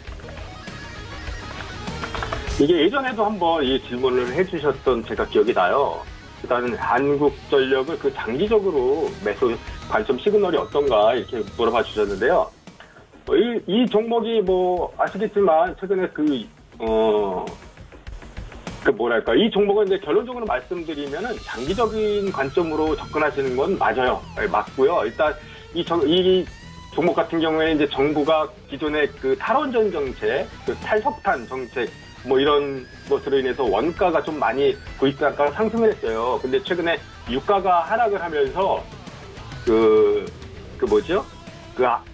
이게 예전에도 한번 이 질문을 해주셨던 제가 기억이 나요. 일단 한국전력을 그 장기적으로 매수 관점 시그널이 어떤가 이렇게 물어봐 주셨는데요. 이 종목이 뭐 아시겠지만 최근에 이 종목은 이제 결론적으로 말씀드리면은 장기적인 관점으로 접근하시는 건 맞아요. 맞고요. 일단 이 종목 같은 경우에 이제 정부가 기존의 그 탈원전 정책, 그 탈석탄 정책, 뭐 이런 것으로 인해서 원가가 좀 많이 구입가가 상승을 했어요. 근데 최근에 유가가 하락을 하면서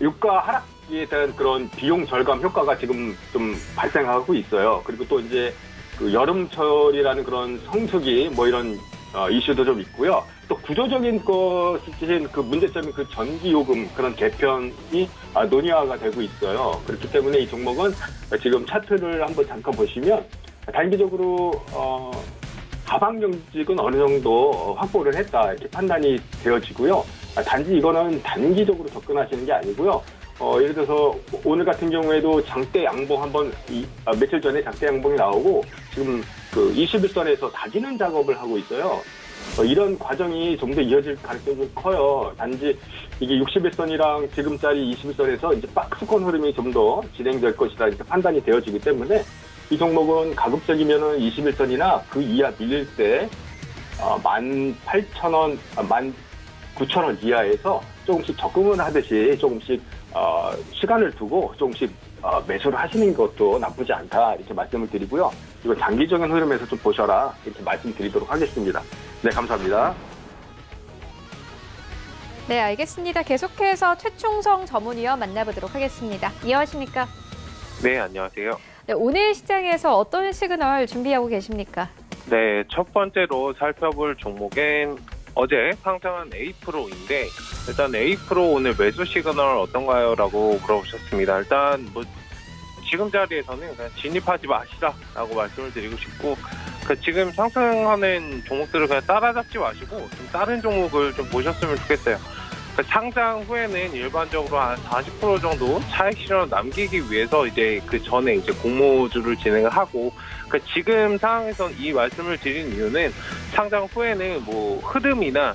유가 하락에 대한 그런 비용 절감 효과가 지금 좀 발생하고 있어요. 그리고 또 이제 그 여름철이라는 그런 성수기 뭐 이런 이슈도 좀 있고요. 또 구조적인 것인 그 문제점인 그 전기요금 그런 개편이 논의화가 되고 있어요. 그렇기 때문에 이 종목은 지금 차트를 한번 잠깐 보시면 단기적으로 하방정직은 어느 정도 확보를 했다 이렇게 판단이 되어지고요. 단지 이거는 단기적으로 접근하시는 게 아니고요. 예를 들어서 오늘 같은 경우에도 장대 양봉 한번 며칠 전에 장대 양봉이 나오고 지금 그 21선에서 다지는 작업을 하고 있어요. 이런 과정이 좀 더 이어질 가능성이 좀 커요. 단지 이게 61선이랑 지금짜리 21선에서 이제 박스권 흐름이 좀 더 진행될 것이다 이렇게 판단이 되어지기 때문에 이 종목은 가급적이면은 21선이나 그 이하 밀릴 때 18,000원, 19,000원 이하에서 조금씩 적응을 하듯이 조금씩 시간을 두고 조금씩 매수를 하시는 것도 나쁘지 않다 이렇게 말씀을 드리고요. 이거 장기적인 흐름에서 좀 보셔라 이렇게 말씀드리도록 하겠습니다. 네, 감사합니다. 네, 알겠습니다. 계속해서 최충성 전문위원 만나보도록 하겠습니다. 안녕하십니까? 네, 안녕하세요. 네, 오늘 시장에서 어떤 시그널 준비하고 계십니까? 네, 첫 번째로 살펴볼 종목은 어제 상장한 A프로인데 일단 A프로 오늘 매수 시그널 어떤가요? 라고 물어보셨습니다. 일단 뭐 지금 자리에서는 그냥 진입하지 마시라라고 말씀을 드리고 싶고 지금 상승하는 종목들을 그냥 따라잡지 마시고 좀 다른 종목을 좀 보셨으면 좋겠어요. 상장 후에는 일반적으로 한 40% 정도 차익 실현을 남기기 위해서 이제 그 전에 이제 공모주를 진행을 하고 지금 상황에선 이 말씀을 드린 이유는 상장 후에는 뭐 흐름이나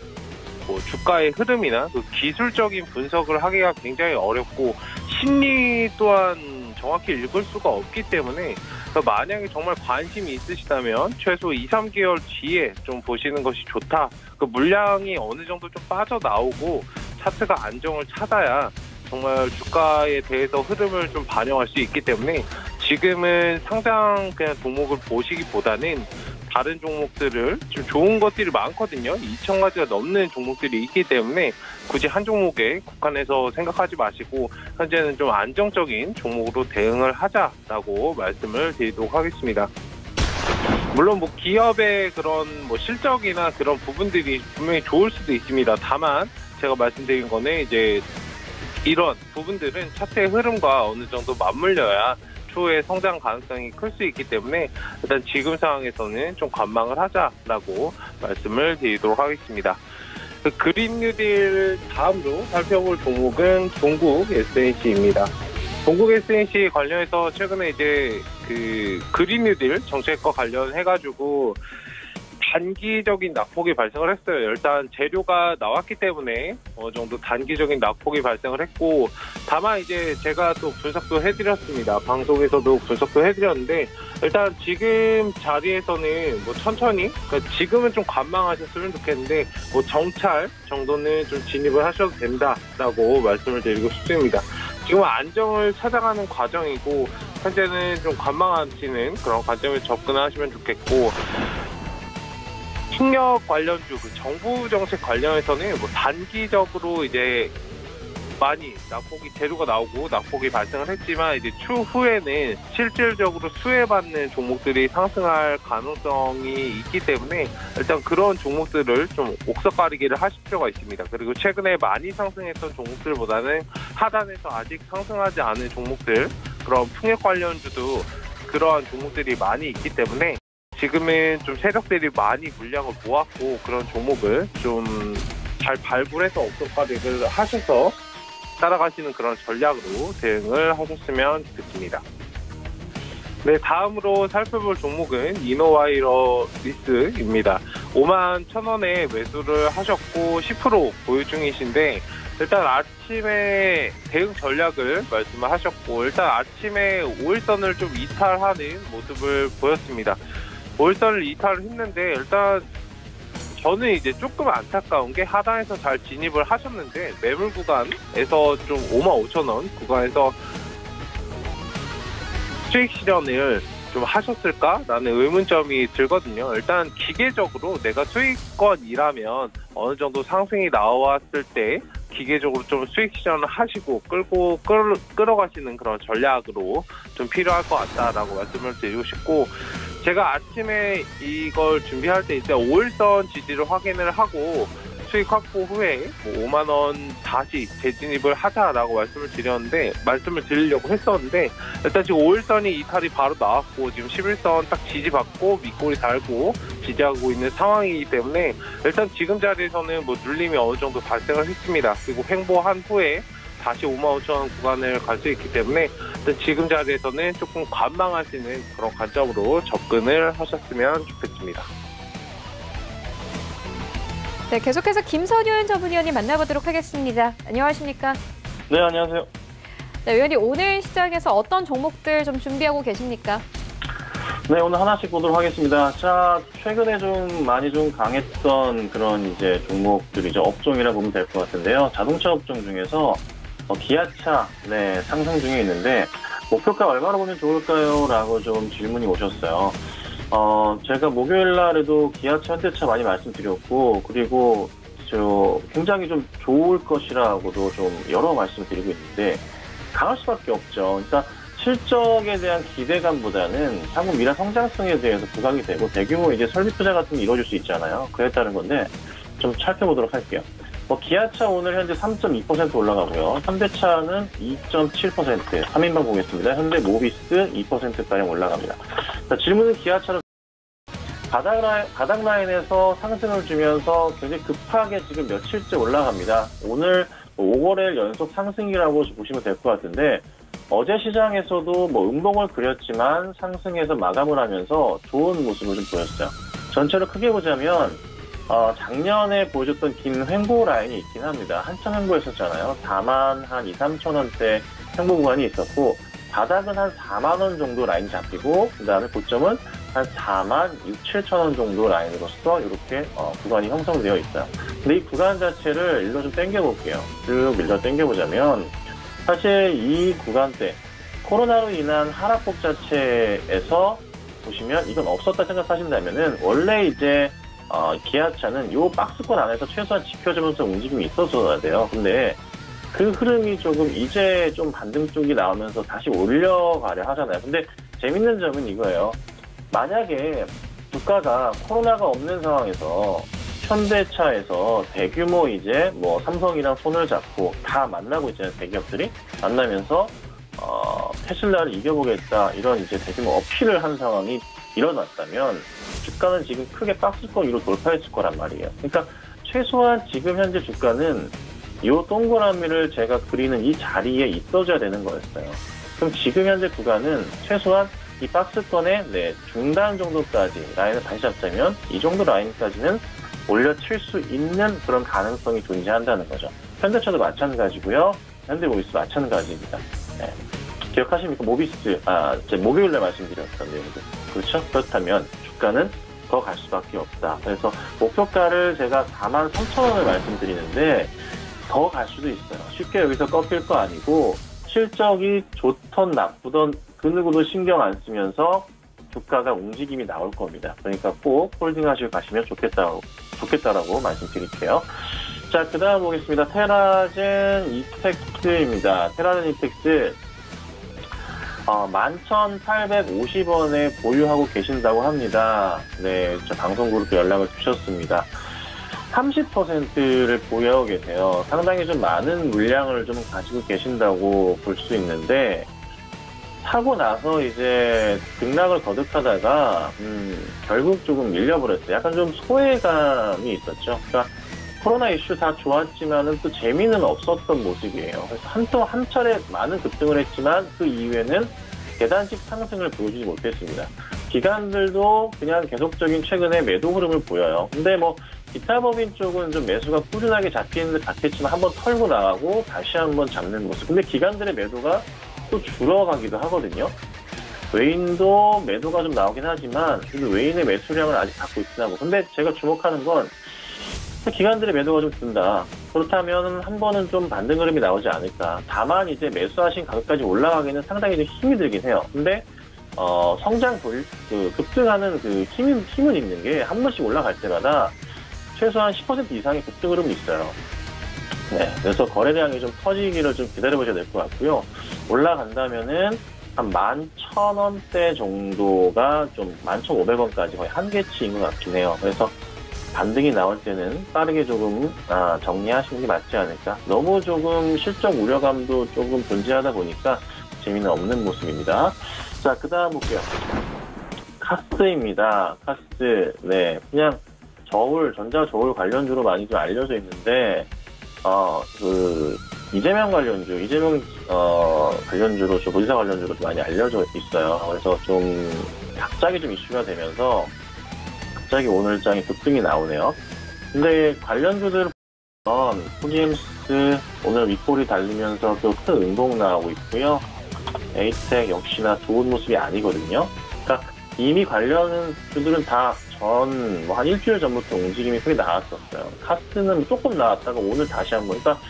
뭐 주가의 흐름이나 그 기술적인 분석을 하기가 굉장히 어렵고 심리 또한 정확히 읽을 수가 없기 때문에 만약에 정말 관심이 있으시다면 최소 2, 3개월 뒤에 좀 보시는 것이 좋다. 그 물량이 어느 정도 좀 빠져나오고 차트가 안정을 찾아야 정말 주가에 대해서 흐름을 좀 반영할 수 있기 때문에 지금은 상장 그냥 종목을 보시기보다는 다른 종목들을 좀 좋은 것들이 많거든요. 2,000가지가 넘는 종목들이 있기 때문에 굳이 한 종목에 국한해서 생각하지 마시고 현재는 좀 안정적인 종목으로 대응을 하자라고 말씀을 드리도록 하겠습니다. 물론 뭐 기업의 그런 뭐 실적이나 그런 부분들이 분명히 좋을 수도 있습니다. 다만 제가 말씀드린 거는 이제 이런 부분들은 차트의 흐름과 어느 정도 맞물려야 추후에 성장 가능성이 클 수 있기 때문에 일단 지금 상황에서는 좀 관망을 하자라고 말씀을 드리도록 하겠습니다. 그린 뉴딜 다음으로 살펴볼 종목은 동국 SNC입니다. 동국 SNC 관련해서 최근에 이제 그 그린 뉴딜 정책과 관련해가지고 단기적인 낙폭이 발생을 했어요. 일단 재료가 나왔기 때문에 어느 정도 단기적인 낙폭이 발생을 했고 다만 이제 제가 또 분석도 해드렸습니다. 방송에서도 분석도 해드렸는데 일단 지금 자리에서는 뭐 천천히 그러니까 지금은 좀 관망하셨으면 좋겠는데 뭐 정찰 정도는 좀 진입을 하셔도 된다라고 말씀을 드리고 싶습니다. 지금 안정을 찾아가는 과정이고 현재는 좀 관망하시는 그런 관점에 접근하시면 좋겠고 풍력 관련주, 그 정부 정책 관련해서는 뭐 단기적으로 이제 많이 낙폭이 재료가 나오고 낙폭이 발생을 했지만 이제 추후에는 실질적으로 수혜받는 종목들이 상승할 가능성이 있기 때문에 일단 그런 종목들을 좀 옥석가리기를 하실 필요가 있습니다. 그리고 최근에 많이 상승했던 종목들보다는 하단에서 아직 상승하지 않은 종목들, 그런 풍력 관련주도 그러한 종목들이 많이 있기 때문에 지금은 좀 세력들이 많이 물량을 모았고 그런 종목을 좀 잘 발굴해서 옥석가리기를 하셔서 따라가시는 그런 전략으로 대응을 하셨으면 좋겠습니다. 네, 다음으로 살펴볼 종목은 이노바이러리스입니다. 51,000원에 매수를 하셨고 10% 보유 중이신데 일단 아침에 대응 전략을 말씀을 하셨고 일단 아침에 5일선을 좀 이탈하는 모습을 보였습니다. 5일선을 이탈을 했는데 일단 저는 이제 조금 안타까운 게 하단에서 잘 진입을 하셨는데 매물 구간에서 좀 55,000원 구간에서 수익 실현을 좀 하셨을까라는 의문점이 들거든요. 일단 기계적으로 내가 수익권이라면 어느 정도 상승이 나왔을 때 기계적으로 좀 수익 실현을 하시고 끌어가시는 그런 전략으로 좀 필요할 것 같다라고 말씀을 드리고 싶고 제가 아침에 이걸 준비할 때 이제 5일선 지지를 확인을 하고 수익 확보 후에 5만 원 다시 재진입을 하자라고 말씀을 드리려고 했었는데 일단 지금 5일선이 이탈이 바로 나왔고 지금 11선 딱 지지받고 밑꼬리 달고 지지하고 있는 상황이기 때문에 일단 지금 자리에서는 뭐 눌림이 어느 정도 발생을 했습니다. 그리고 횡보한 후에 다시 55,000원 구간을 갈 수 있기 때문에 일단 지금 자리에서는 조금 관망하시는 그런 관점으로 접근을 하셨으면 좋겠습니다. 네, 계속해서 김선윤 전문위원님 만나보도록 하겠습니다. 안녕하십니까? 네, 안녕하세요. 네, 위원님 오늘 시장에서 어떤 종목들 좀 준비하고 계십니까? 네, 오늘 하나씩 보도록 하겠습니다. 자, 최근에 좀 많이 좀 강했던 그런 이제 종목들이죠. 업종이라 보면 될 것 같은데요. 자동차 업종 중에서 기아차, 네, 상승 중에 있는데 목표가 얼마로 보면 좋을까요? 라고 좀 질문이 오셨어요. 제가 목요일 날에도 기아차, 현대차 많이 말씀드렸고, 그리고 굉장히 좀 좋을 것이라고도 좀 여러 말씀드리고 있는데, 강할 수밖에 없죠. 그러니까 실적에 대한 기대감보다는 향후 미래 성장성에 대해서 부각이 되고, 대규모 이제 설비 투자 같은 게 이루어질 수 있잖아요. 그에 따른 건데, 좀 살펴보도록 할게요. 기아차 오늘 현재 3.2% 올라가고요. 현대차는 2.7%, 3인방 보겠습니다. 현대 모비스 2%가량 올라갑니다. 자, 질문은 기아차는 바닥 라인에서 상승을 주면서 굉장히 급하게 지금 며칠째 올라갑니다. 오늘 5거래일 연속 상승이라고 보시면 될 것 같은데 어제 시장에서도 음봉을 그렸지만 상승해서 마감을 하면서 좋은 모습을 좀 보였어요. 전체로 크게 보자면 작년에 보여줬던 긴 횡보 라인이 있긴 합니다. 한참 횡보했었잖아요. 4만 한 2, 3천 원대 횡보 구간이 있었고 바닥은 한 4만 원 정도 라인 잡히고 그 다음에 고점은 한 4만 6, 7천 원 정도 라인으로서 이렇게 구간이 형성되어 있어요. 근데 이 구간 자체를 일로 좀 당겨볼게요. 쭉 밀려 당겨보자면 사실 이 구간대 코로나로 인한 하락폭 자체에서 보시면 이건 없었다 생각하신다면은 원래 이제 기아차는 이 박스권 안에서 최소한 지켜주면서 움직임이 있어줘야 돼요. 근데 그 흐름이 조금 이제 좀 반등 쪽이 나오면서 다시 올려가려 하잖아요. 근데 재밌는 점은 이거예요. 만약에 주가가 코로나가 없는 상황에서 현대차에서 대규모 이제 삼성이랑 손을 잡고 다 만나고 있잖아요. 대기업들이 만나면서 테슬라를 이겨보겠다 이런 이제 대규모 어필을 한 상황이 일어났다면 주가는 지금 크게 박스권 위로 돌파했을 거란 말이에요. 그러니까 최소한 지금 현재 주가는 이 동그라미를 제가 그리는 이 자리에 있어줘야 되는 거였어요. 그럼 지금 현재 구간은 최소한 이 박스권의 중단 정도까지 라인을 다시 잡자면 이 정도 라인까지는 올려칠 수 있는 그런 가능성이 존재한다는 거죠. 현대차도 마찬가지고요. 현대모비스 마찬가지입니다. 네. 기억하십니까? 모비스, 제가 목요일에 말씀드렸던 내용들. 그렇죠? 그렇다면 주가는 더 갈 수밖에 없다. 그래서 목표가를 제가 43,000원을 말씀드리는데 더 갈 수도 있어요. 쉽게 여기서 꺾일 거 아니고 실적이 좋던 나쁘던 그 누구도 신경 안 쓰면서 주가가 움직임이 나올 겁니다. 그러니까 꼭 홀딩하시고 가시면 좋겠다라고 말씀드릴게요. 자, 그 다음 보겠습니다. 테라젠 이텍스입니다. 테라젠 이텍스 11,850원에 보유하고 계신다고 합니다. 네, 저 방송국으로 연락을 주셨습니다. 30%를 보유하고 계세요. 상당히 좀 많은 물량을 좀 가지고 계신다고 볼 수 있는데, 사고 나서 이제 등락을 거듭하다가, 결국 조금 밀려버렸어요. 약간 좀 소외감이 있었죠. 그러니까 코로나 이슈 다 좋았지만은 또 재미는 없었던 모습이에요. 그래서 한 차례 많은 급등을 했지만 그 이후에는 계단식 상승을 보여주지 못했습니다. 기관들도 그냥 계속적인 최근에 매도 흐름을 보여요. 근데 뭐 기타 법인 쪽은 좀 매수가 꾸준하게 잡히는 듯 같았지만 한번 털고 나가고 다시 한번 잡는 모습. 근데 기관들의 매도가 또 줄어가기도 하거든요. 외인도 매도가 좀 나오긴 하지만 그래도 외인의 매수량을 아직 갖고 있긴 하고. 근데 제가 주목하는 건 기관들의 매도가 좀 든다. 그렇다면 한 번은 좀 반등 흐름이 나오지 않을까. 다만 이제 매수하신 가격까지 올라가기는 상당히 좀 힘이 들긴 해요. 근데 성장 급등하는 그 힘은 있는 게 한 번씩 올라갈 때마다 최소한 10% 이상의 급등 흐름이 있어요. 네, 그래서 거래량이 좀 터지기를 좀 기다려보셔야 될 것 같고요. 올라간다면은 한 11,000원대 정도가 좀 11,500원까지 거의 한계치인 것 같긴 해요. 그래서 반등이 나올 때는 빠르게 조금 정리하시는 게 맞지 않을까. 너무 조금 실적 우려감도 조금 존재하다 보니까 재미는 없는 모습입니다. 자, 그 다음 볼게요. 카스입니다. 카스. 네, 그냥 전자 저울 관련주로 많이 좀 알려져 있는데, 이재명 관련주로, 도지사 관련주로 좀 많이 알려져 있어요. 그래서 좀 갑자기 좀 이슈가 되면서 갑자기 오늘장에 급등이 나오네요. 근데 관련주들 보면 포지엠스 오늘 윗골이 달리면서 또 큰 음봉 나오고 있고요. 에이텍 역시나 좋은 모습이 아니거든요. 그러니까 이미 관련주들은 다 한 일주일 전부터 움직임이 크게 나왔었어요. 카스는 조금 나왔다가 오늘 다시 한번, 그러니까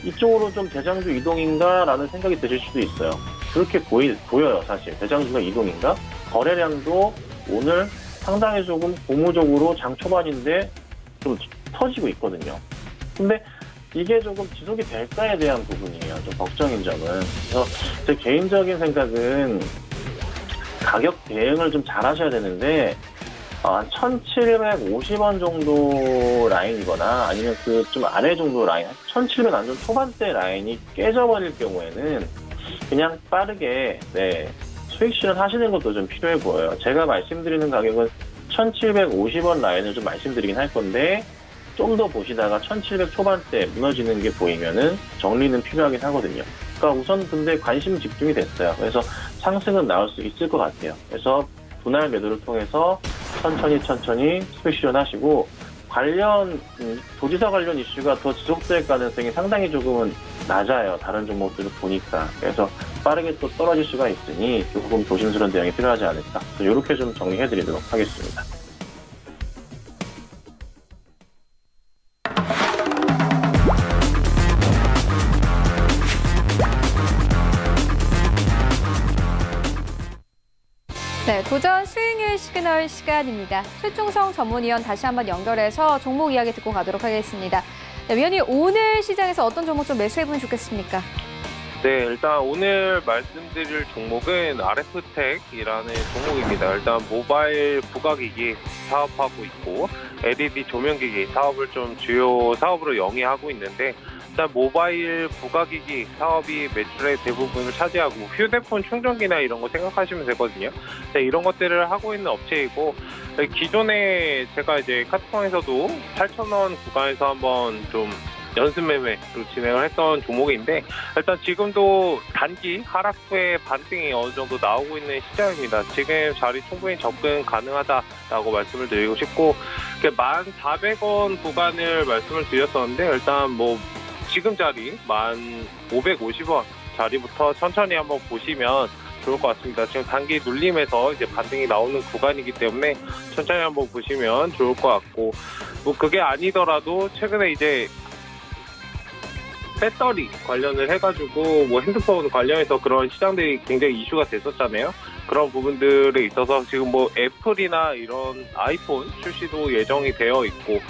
이쪽으로 좀 대장주 이동인가? 라는 생각이 드실 수도 있어요. 그렇게 보여요, 사실. 대장주가 이동인가? 거래량도 오늘 상당히 조금 고무적으로 장 초반인데 좀 터지고 있거든요. 근데 이게 조금 지속이 될까에 대한 부분이에요. 좀 걱정인 점은. 그래서 제 개인적인 생각은 가격 대응을 좀 잘 하셔야 되는데, 한 1,750원 정도 라인이거나 아니면 그 좀 아래 정도 라인, 1,700 안전 초반대 라인이 깨져버릴 경우에는 그냥 빠르게 수익 실현하시는 것도 좀 필요해 보여요. 제가 말씀드리는 가격은 1,750원 라인을 좀 말씀드리긴 할 건데 좀 더 보시다가 1,700 초반대 무너지는 게 보이면은 정리는 필요하긴 하거든요. 그러니까 우선 근데 관심 집중이 됐어요. 그래서 상승은 나올 수 있을 것 같아요. 그래서 분할 매도를 통해서 천천히 수익 실현하시고, 도지사 관련 이슈가 더 지속될 가능성이 상당히 조금은 낮아요. 다른 종목들을 보니까. 그래서 빠르게 또 떨어질 수가 있으니 조금 조심스러운 대응이 필요하지 않을까. 이렇게 좀 정리해드리도록 하겠습니다. 네, 도전 수익률 시그널 시간입니다. 최충성 전문위원 다시 한번 연결해서 종목 이야기 듣고 가도록 하겠습니다. 네, 위원님, 오늘 시장에서 어떤 종목 좀 매수해보면 좋겠습니까? 네, 일단 오늘 말씀드릴 종목은 RF텍이라는 종목입니다. 일단 모바일 부가기기 사업하고 있고 LED 조명기기 사업을 좀 주요 사업으로 영위하고 있는데, 일단 모바일 부가기기 사업이 매출의 대부분을 차지하고 휴대폰 충전기나 이런 거 생각하시면 되거든요. 네, 이런 것들을 하고 있는 업체이고, 기존에 제가 이제 카톡방에서도 8,000원 구간에서 한번 좀 연습 매매로 진행을 했던 종목인데, 일단 지금도 단기 하락 후에 반등이 어느 정도 나오고 있는 시장입니다. 지금 자리 충분히 접근 가능하다라고 말씀을 드리고 싶고, 1,400원 구간을 말씀을 드렸었는데, 일단 뭐 지금 자리 1,550원 자리부터 천천히 한번 보시면 좋을 것 같습니다. 지금 단기 눌림에서 이제 반등이 나오는 구간이기 때문에 천천히 한번 보시면 좋을 것 같고, 뭐 그게 아니더라도 최근에 이제 배터리 관련을 해가지고 뭐 핸드폰 관련해서 그런 시장들이 굉장히 이슈가 됐었잖아요. 그런 부분들에 있어서 지금 뭐 애플이나 이런 아이폰 출시도 예정이 되어 있고,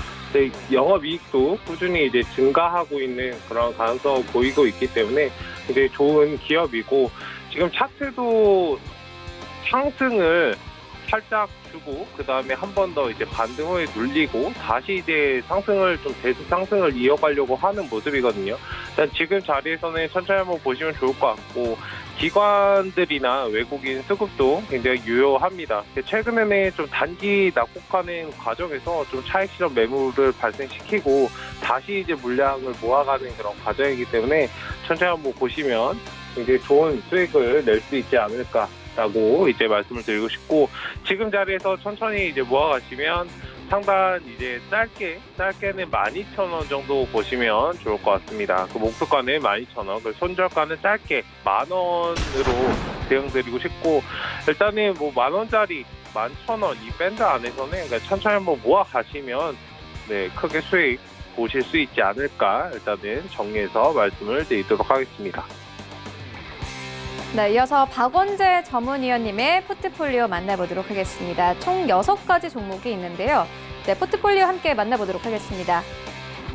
영업이익도 꾸준히 이제 증가하고 있는 그런 가능성을 보이고 있기 때문에 굉장히 좋은 기업이고, 지금 차트도 상승을 살짝 주고 그 다음에 한 번 더 이제 반등 후에 눌리고 다시 이제 상승을 좀 대수 상승을 이어가려고 하는 모습이거든요. 일단 지금 자리에서는 천천히 한번 보시면 좋을 것 같고, 기관들이나 외국인 수급도 굉장히 유효합니다. 최근에는 좀 단기 낙폭하는 과정에서 좀 차익 실현 매물을 발생시키고 다시 이제 물량을 모아가는 그런 과정이기 때문에 천천히 한번 보시면 굉장히 좋은 수익을 낼 수 있지 않을까 라고 이제 말씀을 드리고 싶고, 지금 자리에서 천천히 이제 모아가시면 상단 이제 짧게는 12,000원 정도 보시면 좋을 것 같습니다. 그 목표가는 12,000원, 그 손절가는 짧게 10,000원으로 대응드리고 싶고, 일단은 뭐 10,000원짜리 11,000원 이 밴드 안에서는 그러니까 천천히 한번 모아가시면 네, 크게 수익 보실 수 있지 않을까, 일단은 정리해서 말씀을 드리도록 하겠습니다. 네, 이어서 박원재 전문위원님의 포트폴리오 만나보도록 하겠습니다. 총 6가지 종목이 있는데요. 네, 포트폴리오 함께 만나보도록 하겠습니다.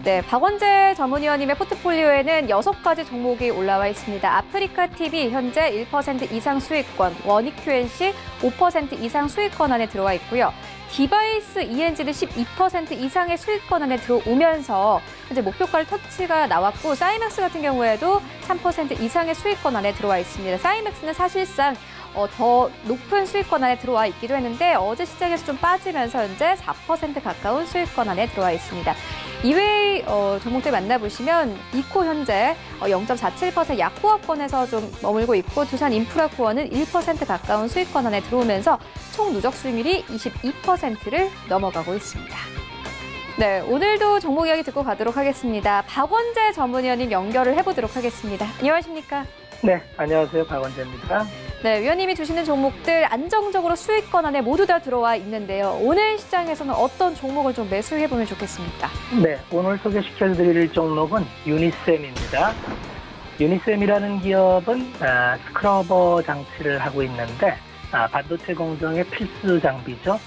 네, 박원재 전문위원님의 포트폴리오에는 6가지 종목이 올라와 있습니다. 아프리카TV 현재 1% 이상 수익권, 원익QNC 5% 이상 수익권 안에 들어와 있고요. 디바이스 ENG는 12% 이상의 수익권 안에 들어오면서 현재 목표가를 터치가 나왔고, 사이맥스 같은 경우에도 3% 이상의 수익권 안에 들어와 있습니다. 사이맥스는 사실상 더 높은 수익권 안에 들어와 있기도 했는데 어제 시장에서 좀 빠지면서 현재 4% 가까운 수익권 안에 들어와 있습니다. 이외의 종목들 만나보시면 이코 현재 0.47% 약호합권에서 좀 머물고 있고, 두산인프라코어는 1% 가까운 수익권 안에 들어오면서 총 누적 수익률이 22%를 넘어가고 있습니다. 네, 오늘도 종목 이야기 듣고 가도록 하겠습니다. 박원재 전문위원님 연결을 해보도록 하겠습니다. 안녕하십니까? 네, 안녕하세요. 박원재입니다. 네, 위원님이 주시는 종목들 안정적으로 수익권 안에 모두 다 들어와 있는데요. 오늘 시장에서는 어떤 종목을 좀 매수해보면 좋겠습니까? 네, 오늘 소개시켜드릴 종목은 유니셈입니다. 유니셈이라는 기업은 스크러버 장치를 하고 있는데 반도체 공정의 필수 장비죠.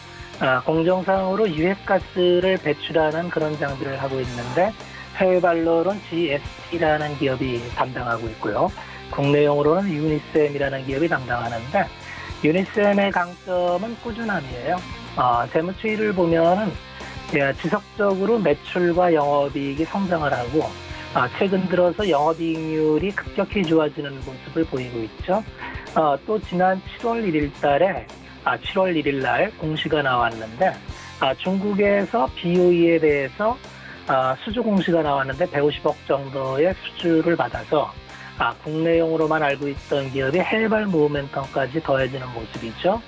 공정상으로 유해가스를 배출하는 그런 장비를 하고 있는데 해외발로는 GST라는 기업이 담당하고 있고요. 국내용으로는 유니셈이라는 기업이 담당하는데, 유니셈의 강점은 꾸준함이에요. 재무추이를 보면은 지속적으로 매출과 영업이익이 성장을 하고, 최근 들어서 영업이익률이 급격히 좋아지는 모습을 보이고 있죠. 또 지난 7월 1일 달에 7월 1일 날 공시가 나왔는데, 중국에서 BOE에 대해서 수주 공시가 나왔는데 150억 정도의 수주를 받아서 국내용으로만 알고 있던 기업이 해외발 모멘텀까지 더해지는 모습이죠.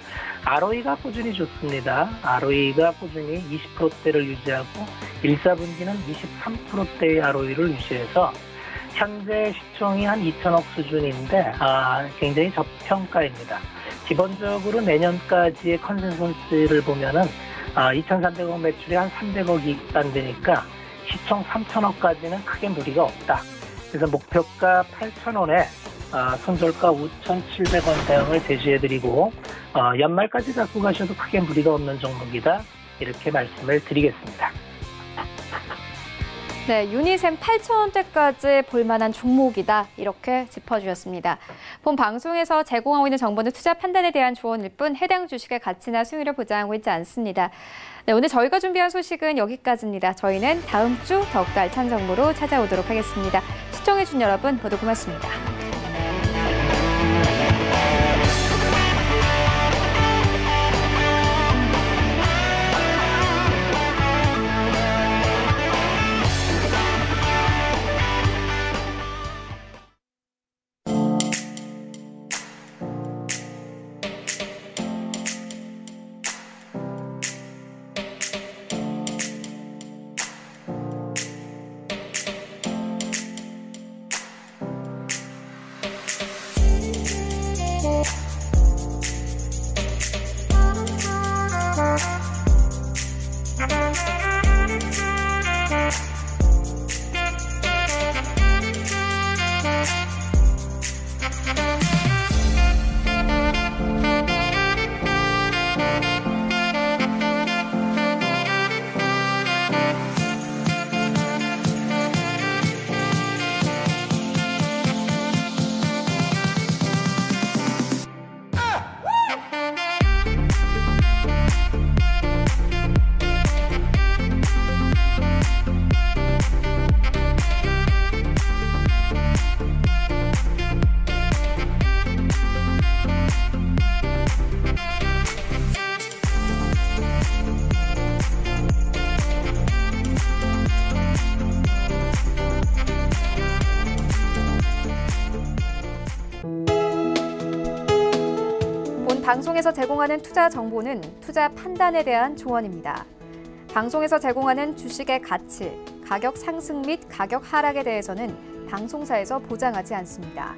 ROE가 꾸준히 좋습니다. ROE가 꾸준히 20%대를 유지하고 1, 4분기는 23%대의 ROE를 유지해서 현재 시총이 한 2천억 수준인데 굉장히 저평가입니다. 기본적으로 내년까지의 컨센서스를 보면은 2,300억 매출이 한 300억이 안되니까 시총 3천억까지는 크게 무리가 없다. 그래서 목표가 8,000원에 손절가 5,700원 대응을 제시해드리고 연말까지 갖고 가셔도 크게 무리가 없는 종목이다. 이렇게 말씀을 드리겠습니다. 네, 유니셈 8,000원대까지 볼만한 종목이다. 이렇게 짚어주셨습니다. 본 방송에서 제공하고 있는 정보는 투자 판단에 대한 조언일 뿐 해당 주식의 가치나 수익률을 보장하고 있지 않습니다. 네, 오늘 저희가 준비한 소식은 여기까지입니다. 저희는 다음 주 더욱더 알찬 정보로 찾아오도록 하겠습니다. 시청해주신 여러분 모두 고맙습니다. 방송에서 제공하는 투자 정보는 투자 판단에 대한 조언입니다. 방송에서 제공하는 주식의 가치, 가격 상승 및 가격 하락에 대해서는 방송사에서 보장하지 않습니다.